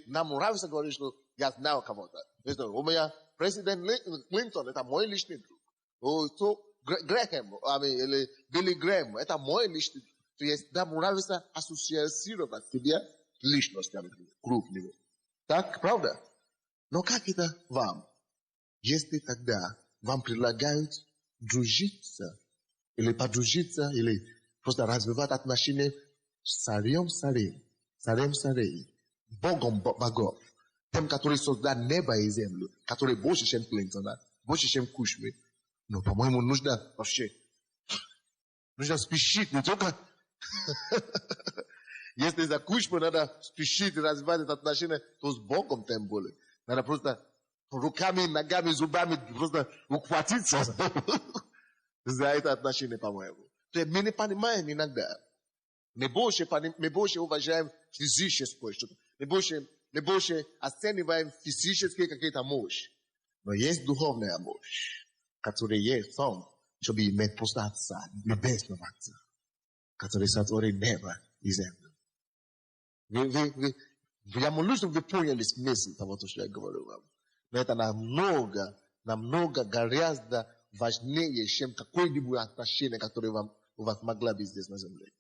Нам нравится говорить, что я знаю кого-то. У меня президент Клинтон, это мой личный друг. Грэхэм, или Билли Грэм, это мой личный друг. То есть нам нравится ассоциировать себя с личностями крупными. Так, правда? Но как это вам? Если тогда вам предлагают дружиться, или подружиться, или просто развивать отношения с царем царей, Богом богов, тем, который создал небо и землю, который больше, чем Клинтона, больше, чем Кушмы. Но, по-моему, нужно спешить, не только... Если за Кушму надо спешить развивать это отношение, то с Богом тем более. Надо просто руками, ногами, зубами просто ухватиться за это отношение, по-моему. То есть мы не понимаем иногда. Мы больше уважаем физическое что-то. Мы больше оцениваем физические какие-то мощи. Но есть духовная мощь, которая есть в том, чтобы иметь просто Отца, Небесного Отца, который сотворил небо и землю. Я молюсь, чтобы вы поняли смысл того, что я говорю вам. Но это намного гораздо важнее, чем какое-либо отношение, которое у вас могло быть здесь на земле.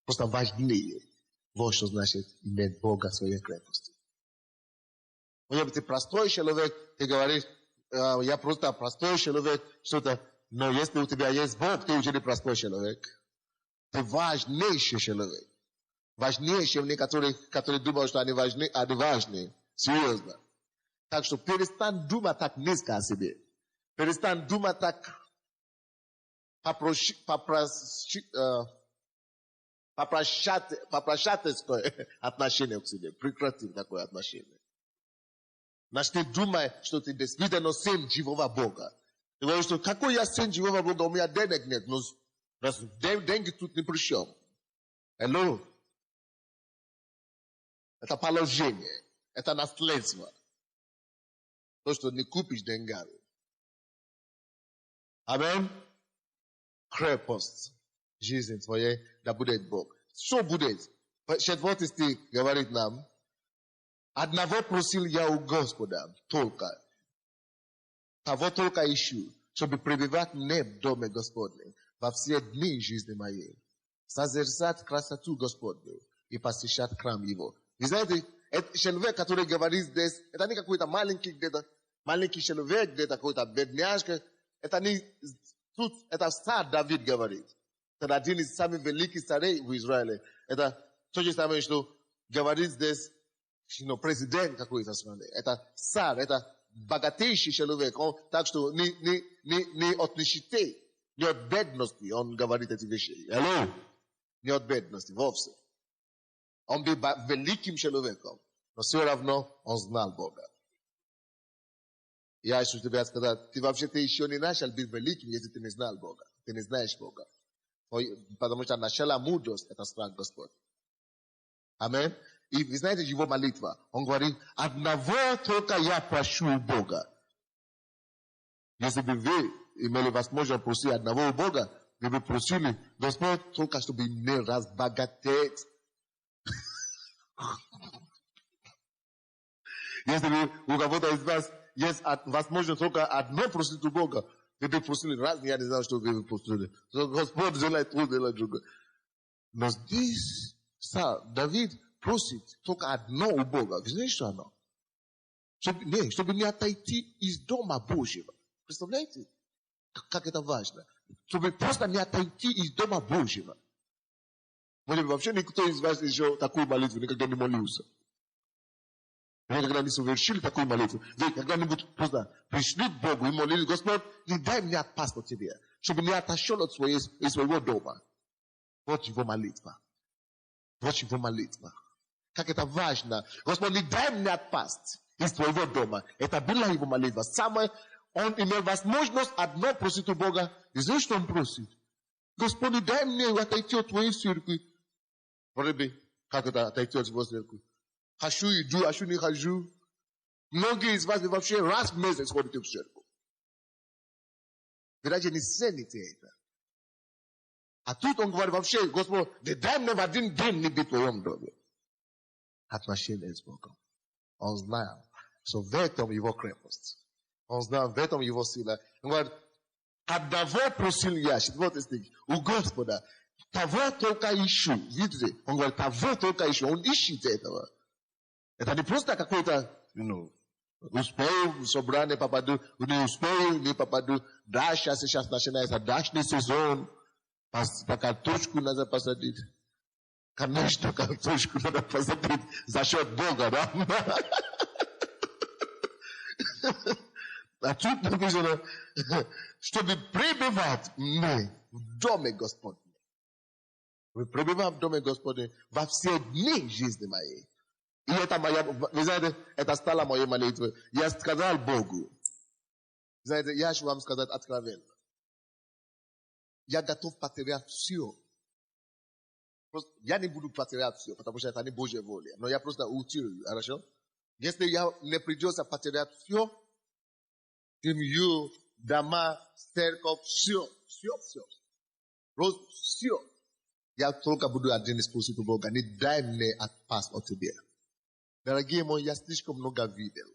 Просто важнее. Вот что значит иметь Бога в своей крепости. Может быть, ты простой человек, ты говоришь, я просто простой человек, что-то. Но если у тебя есть Бог, ты уже не простой человек. Ты важнейший человек. Важнее, чем некоторые, которые думают, что они важны, а не важны. Серьезно. Так что перестань думать так низко о себе. Перестань думать так попрощательское отношение к себе. Прекрати такое отношение. Значит, думай, что ты действительно сын живого Бога. Ты говоришь, что какой я сын живого Бога, у меня денег нет. Но деньги тут ни при чем. Hello? Это положение. Это наследство. То, что не купишь деньгами. Аминь. Крепость жизни твоей, да будет Бог. Что будет? 4 стих говорит нам. Одного просил я у Господа, только. Того только ищу, чтобы пребывать мне в доме Господнем во все дни жизни моей. Созерцать красоту Господню и посещать храм Его. Вы знаете, этот человек, который говорит здесь, это не какой-то маленький где-то, маленький человек, где-то какой-то бедняжка. Это не тут, это царь Давид говорит. Это один из самых великих царей в Израиле. Это то же самое, что говорит здесь, президент какой-то страны. Это царь, это богатейший человек. Он, так что не от нищеты, не от бедности он говорит эти вещи. Hello? Не от бедности, вовсе. Он был великим человеком, но все равно он знал Бога. Я хочу тебе сказать, ты вообще еще не начал быть великим, если ты не знал Бога. Ты не знаешь Бога. Потому что начало мудрость – это страх Господь. Аминь. И вы знаете его молитва. Он говорит, одного только я прошу у Бога. Если бы вы имели возможность просить одного у Бога, вы бы просили, Господь, только чтобы не разбогатеть. Если бы у кого-то из вас есть возможность только одно просить у Бога, вы бы просили раз, я не знаю, что вы бы просили. Господь делает то, делает другое. Но здесь Давид просит только одно у Бога. Вы знаете, что оно? Чтобы не отойти из дома Божьего. Представляете, как это важно? Чтобы просто не отойти из дома Божьего. Может быть, вообще никто из вас еще такую молитву никогда не молился. Вы никогда не совершили такую молитву. Вы когда-нибудь просто пришли к Богу и молились, Господь, не дай мне отпасть от Тебя, чтобы не отошел от своего дома. Вот его молитва. Вот его молитва. Как это важно. Господь, не дай мне отпасть из твоего дома. Это была его молитва. Он имел возможность одно просить у Бога. И знаешь, что он просит? Господи, дай мне отойти от твоей церкви. Как это отойти от твоей церкви? Хочу иду, хочу не хожу. Многие из вас вообще раз в месяц ходите в церковь. Вы даже не цените это. А тут он говорит вообще, Господь, не дай мне в один день не быть в твоем доме. Отношения с Богом. Он знал, что в этом его крепость. Он знал, в этом его сила. Он говорит, одного просил я, 4 стих, у Господа, того только ищу. Видите? Он говорит, того только ищу. Он ищет этого. Это не просто какой-то, успею, собрание попаду, не успею, не попаду. Да, сейчас начинается дачный сезон. По картошку надо посадить. Конечно, картошку надо посадить за счет Бога, да? А тут написано, чтобы пребывать в доме Господнем. Вы пребываете в доме Господнем во все дни жизни моей. И это моя, вы знаете, это стало моей молитвой. Я сказал Богу, знаете, я хочу вам сказать откровенно. Я готов потерять все. Я не буду потерять все, потому что это не Божья воля. Но я просто утеряю, хорошо? Если я не придется потерять все, семью, дома, церковь, все. Просто все. Я только буду один из просить у Бога. Не дай мне отпасть от Тебя. Дорогие мои, я слишком много видел.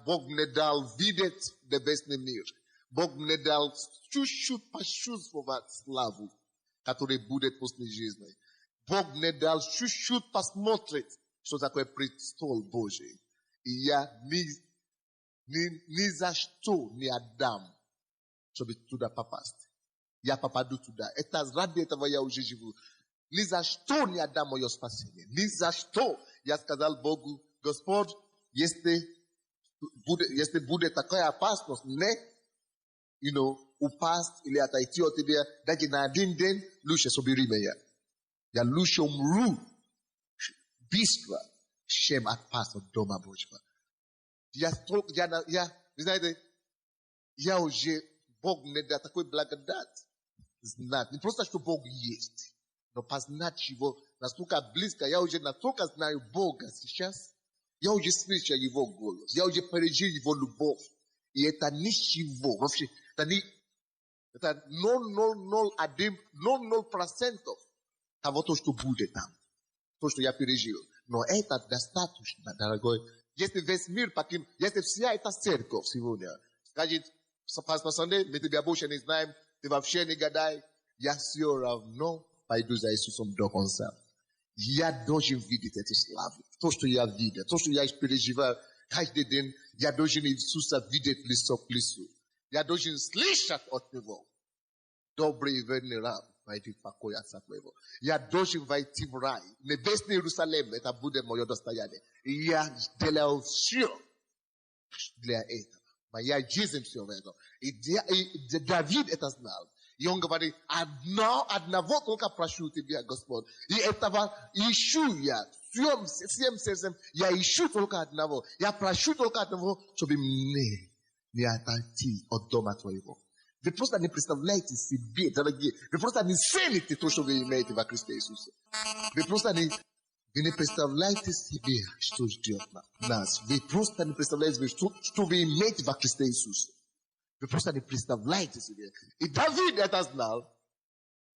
Бог мне дал видеть небесный мир. Бог мне дал чуть-чуть почувствовать славу, которая будет после жизни. Бог мне дал чуть-чуть посмотреть, что такое престол Божий. И я ни за что не отдам, чтобы туда попасть. Я попаду туда. Это ради этого я уже живу. Ни за что не отдам мое спасение. Ни за что. Я сказал Богу, Господь, если будет такая опасность, упасть или отойти от Тебя, даже на один день, лучше собери меня. Я лучше умру быстро, чем отпасть от дома Божьего. Ви знаєте, я уже, Бог не для такой благодати знать. Не просто, что Бог есть, но познать Его настолько близко. Я уже настолько знаю Бога сейчас. Я уже слышу Его голос. Я уже пережил Его любовь. И это ничего. Вообще, это 0,001% того, что будет там. То, что я пережил. Но это достаточно, дорогой. Если весь мир покинул, если вся эта церковь сегодня скажет, пастор Сандей, мы тебя больше не знаем, ты вообще не гадай, я все равно пойду за Иисусом до конца. Я должен видеть эти славы. То, что я видел, то, что я переживаю каждый день, я должен Иисуса видеть лицо к лицу. Я должен слышать от Него. Добрый и верный раб, войди в покой отца твоего. Я должен войти в рай. Небесный Иерусалим, это будет мое достояние. И я сделал все для этого. Моя жизнь все в этом. И Давид это знал. И он говорит, одного только прошу тебя, Господь. И этого ищу я. Всем сердцем я ищу только одного. Я прошу только одного, чтобы мне не отойти от дома твоего. Вы просто не представляете себе, дорогие. Вы просто не цените то, что вы имеете во Христе Иисусе. Вы просто не представляете себе, что ждет нас. Вы просто не представляете себе, что вы имеете во Христе Иисусе. Вы просто не представляете себе. И Давид это знал.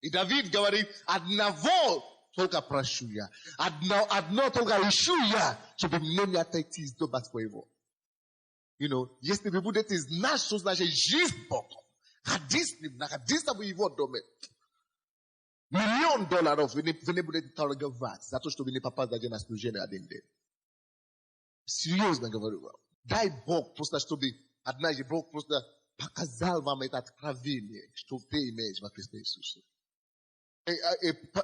И Давид говорит, одного только прошу я. Одно только ищу я, чтобы мне не отойти из дома твоего. Если вы будете знать, что значит жизнь Богом, находиться в его доме, $1 000 000 вы не будете торговать за то, что вы не попадаете на служение один день. Серьезно говорю вам. Дай Бог просто, чтобы однажды Бог просто показал вам это откровение, что ты имеешь во Христе Иисусе.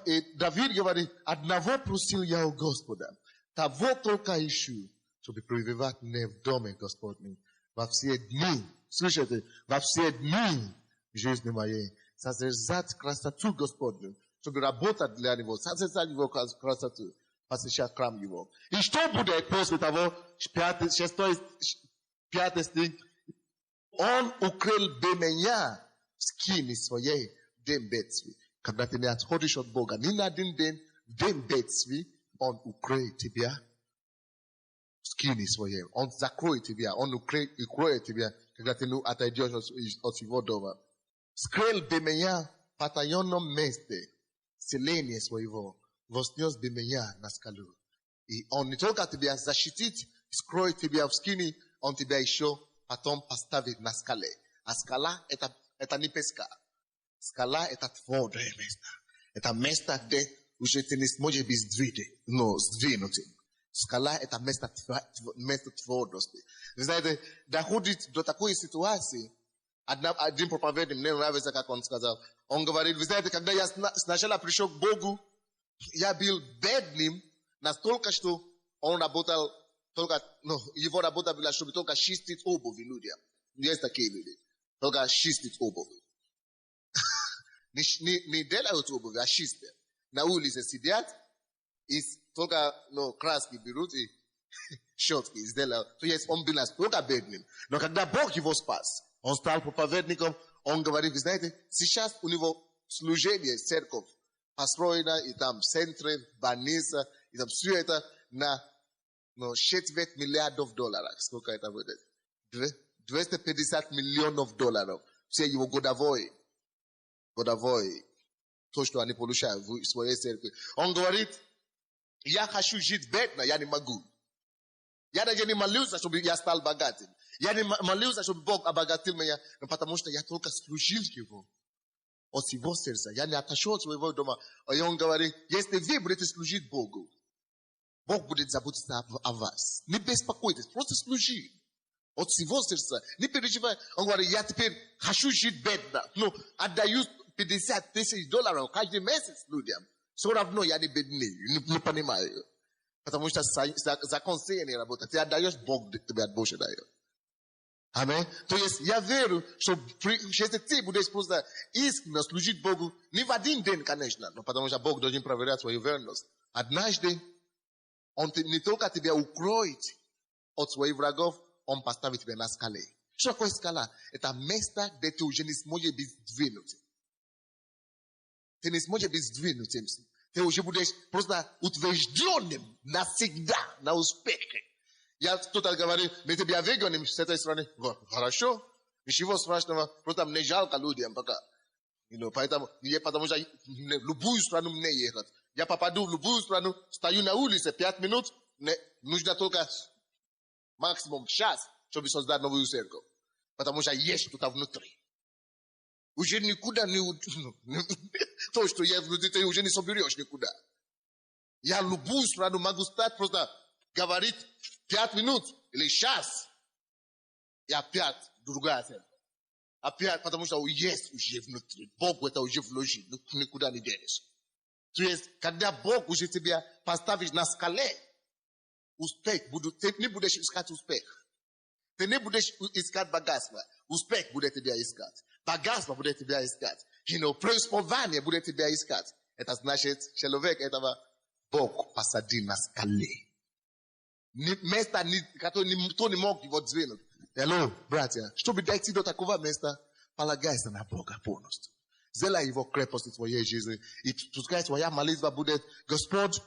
И Давид говорит, одного просил я у Господа, того только ищу, чтобы пребывать не в доме Господнем во все дни. Слышите? Во все дни жизни моей. Созерцать красоту Господню, чтобы работать для Него, созерцать Его красоту, посещать храм Его. И что будет после того, 5 стих, Он укрыл бы меня в скине своей в день бедствия. Когда ты не отходишь от Бога, ни на один день, в день бедствия, Он укроет тебя в скине своей. Он закроет тебя, Он укроет тебя, когда ты отойдешь от Его дома. Скрыл бы меня в потаенном месте, селение своего, вознес бы меня на скалу. И Он не только тебя защитит, скроет тебя в скине, Он тебя еще потом поставит на скале. А скала это не песка. Скала это твердое место. Это место, где уже ты не сможешь быть сдвинутым. Скала это место твердости. Вы знаете, доходит до такой ситуации. Один проповедник, мне нравится, как он сказал. Он говорит, вы знаете, когда я сначала пришел к Богу, я был бедным настолько, что он работал его работа была, чтобы только чистить обувь людям. Есть такие люди. Только чистить обувь. Не делают обувь, а чистят. На улице сидят, и только краски берут и щетки сделают. То есть он был настолько бедным. Но когда Бог его спас, он стал проповедником, он говорит, вы знаете, сейчас у него служение, церковь, построена, и там центры, больница, и там все это на $4 миллиардов. Сколько это будет? $250 миллионов. Все его годовой. То, что они получают в своей церкви. Он говорит, я хочу жить бедно, я не могу. Я даже не молился, чтобы я стал богатым. Я не молился, чтобы Бог обогатил меня, потому что я только служил Его. От Его сердца. Я не отошел от своего дома. И он говорит, если вы будете служить Богу, Бог будет заботиться о вас. Не беспокойтесь, просто служи. От всего сердца. Не переживай. Он говорит, я теперь хочу жить бедно. Отдаю $50 тысяч каждый месяц людям. Все равно я не бедный. Не понимаю. Потому что закон не работает. Ты отдаешь, Бог тебе больше дает. Аминь. То есть я верю, что если ты будешь просто искренне служить Богу, не в один день, конечно, но потому что Бог должен проверять свою верность. Однажды Он не только тебя укроет от своих врагов, он поставить тебя на скале. Что такое скала? Это место, где ты уже не сможешь быть сдвинутым. Ты не сможешь быть сдвинутым. Ты уже будешь просто утвержденным навсегда на успехе. Я кто-то говорит, мы тебя выгоним с этой страны. Хорошо. Ничего страшного. Просто мне жалко людям пока. Поэтому, потому что в любую страну мне ехать. Я попаду в любую страну, стою на улице 5 минут, нужно только максимум час, чтобы создать новую церковь. Потому что есть что-то внутри. Уже никуда не... То, что есть внутри, ты уже не соберешь никуда. Я любую страну могу стать, просто говорить 5 минут или час. И опять другая церковь. Опять, потому что есть уже внутри. Бог это уже вложил, никуда не денешься. То есть, когда Бог уже тебя поставит на скале, успех, ты не будешь искать успех. Ты не будешь искать богатство. Успех будет тебя искать. Богатство будет тебя искать. Преуспевание будет тебя искать. Это значит, человек этого Бог посадил на скале. Место, которое никто не мог его двинуть. Hello, братья, чтобы дойти до такого места, полагайся на Бога полностью. Сделай его крепость в твоей жизни. И пускай твоя молитва будет, Господь,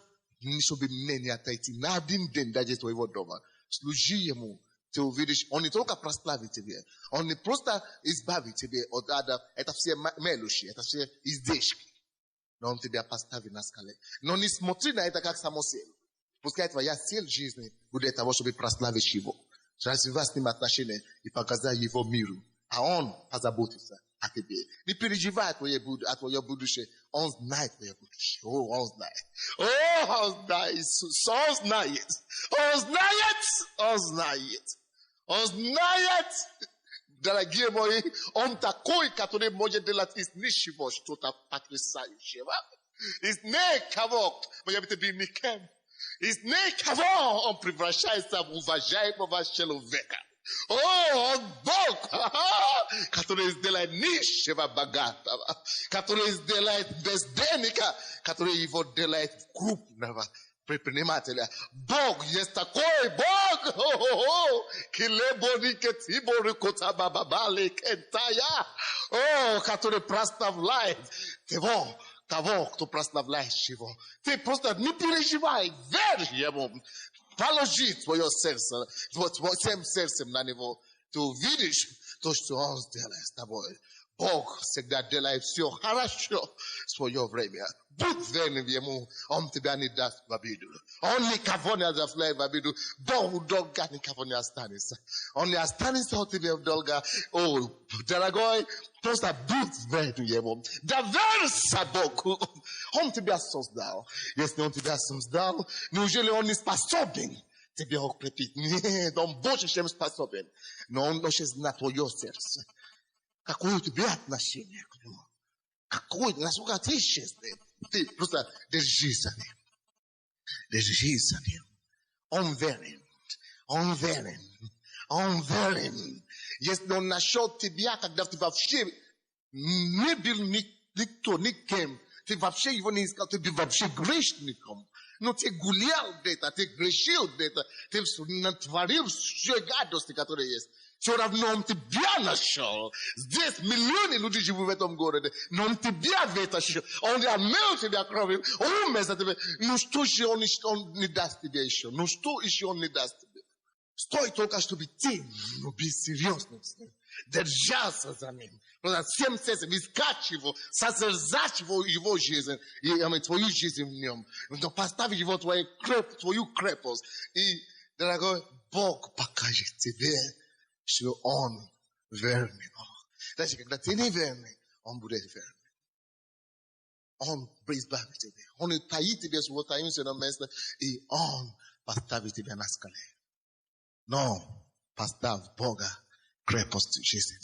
чтобы мне не отойти на один день даже из твоего дома. Служи ему, ты увидишь, он не только прославит тебе, он не просто избавит тебя от ада, это все мелочи, это все издержки. Но он тебя поставит на скале. Но не смотри на это как самоцель. Пускай твоя цель жизни будет того, чтобы прославить его. Развивать с ним отношения и показать его миру. А он позаботится о тебе. Не переживай о твоем будущем. Он знает твое будущее. Он знает. Он знает. Иисус. Он знает. Он знает. Он знает. Он знает. Дорогие мои, он такой, который может делать из ничего что-то потрясающего. Из никого. Может быть, никем. Из никого он превращается в уважаемого человека. Он Бог, который сделает нищего богатого, который сделает бездельника, который его делает крупного предпринимателя. Бог есть такой Бог, который прославляет того, кто прославляет его. Ты просто не переживай, верь ему. Положи твое сердце, твоим сердцем на него. Ты увидишь то, что он сделает с тобой. Бог всегда делает все хорошо в свое время. Будь верным ему, он тебя не даст в обиду. Он никого не оставляет в обиду. Бог долго никого не останется. Он не останется от тебя долго. О, дорогой, просто будь верным ему. Доверься Богу. Он тебя создал. Если он тебя создал, неужели он не способен тебя укрепить? Нет, он больше, чем способен. Но он очень знает твое сердце. Какое у тебя отношение к нему? Какое, насколько ты честный? Ты просто держись за ним. Держись за ним. Он верен. Он верен. Он верен. Если он нашел тебя, когда ты вообще не был никто, никем, ты вообще его не искал, ты был вообще грешником. Но ты гулял где-то, ты грешил где-то, ты натворил все гадости, которые есть. Все равно он тебя нашел. Здесь миллионы людей живут в этом городе. Но он тебя вытащил. Он омыл тебя кровью. Он умер за тебя. Ну что же он не даст тебе еще? Ну что еще он не даст тебе? Стой только, чтобы ты был серьезным с ним. Держался за ним. Всем сердцем искать его. Созерцать его жизнь. И твою жизнь в нем. Но поставить его твою крепость. И, дорогой, Бог покажет тебе, что он верный. Даже когда ты не верный, он будет верный. Он избавит тебя. Он таит тебя в таинственном месте, и он поставит тебя на скале. Но поставь Бога крепость жизни.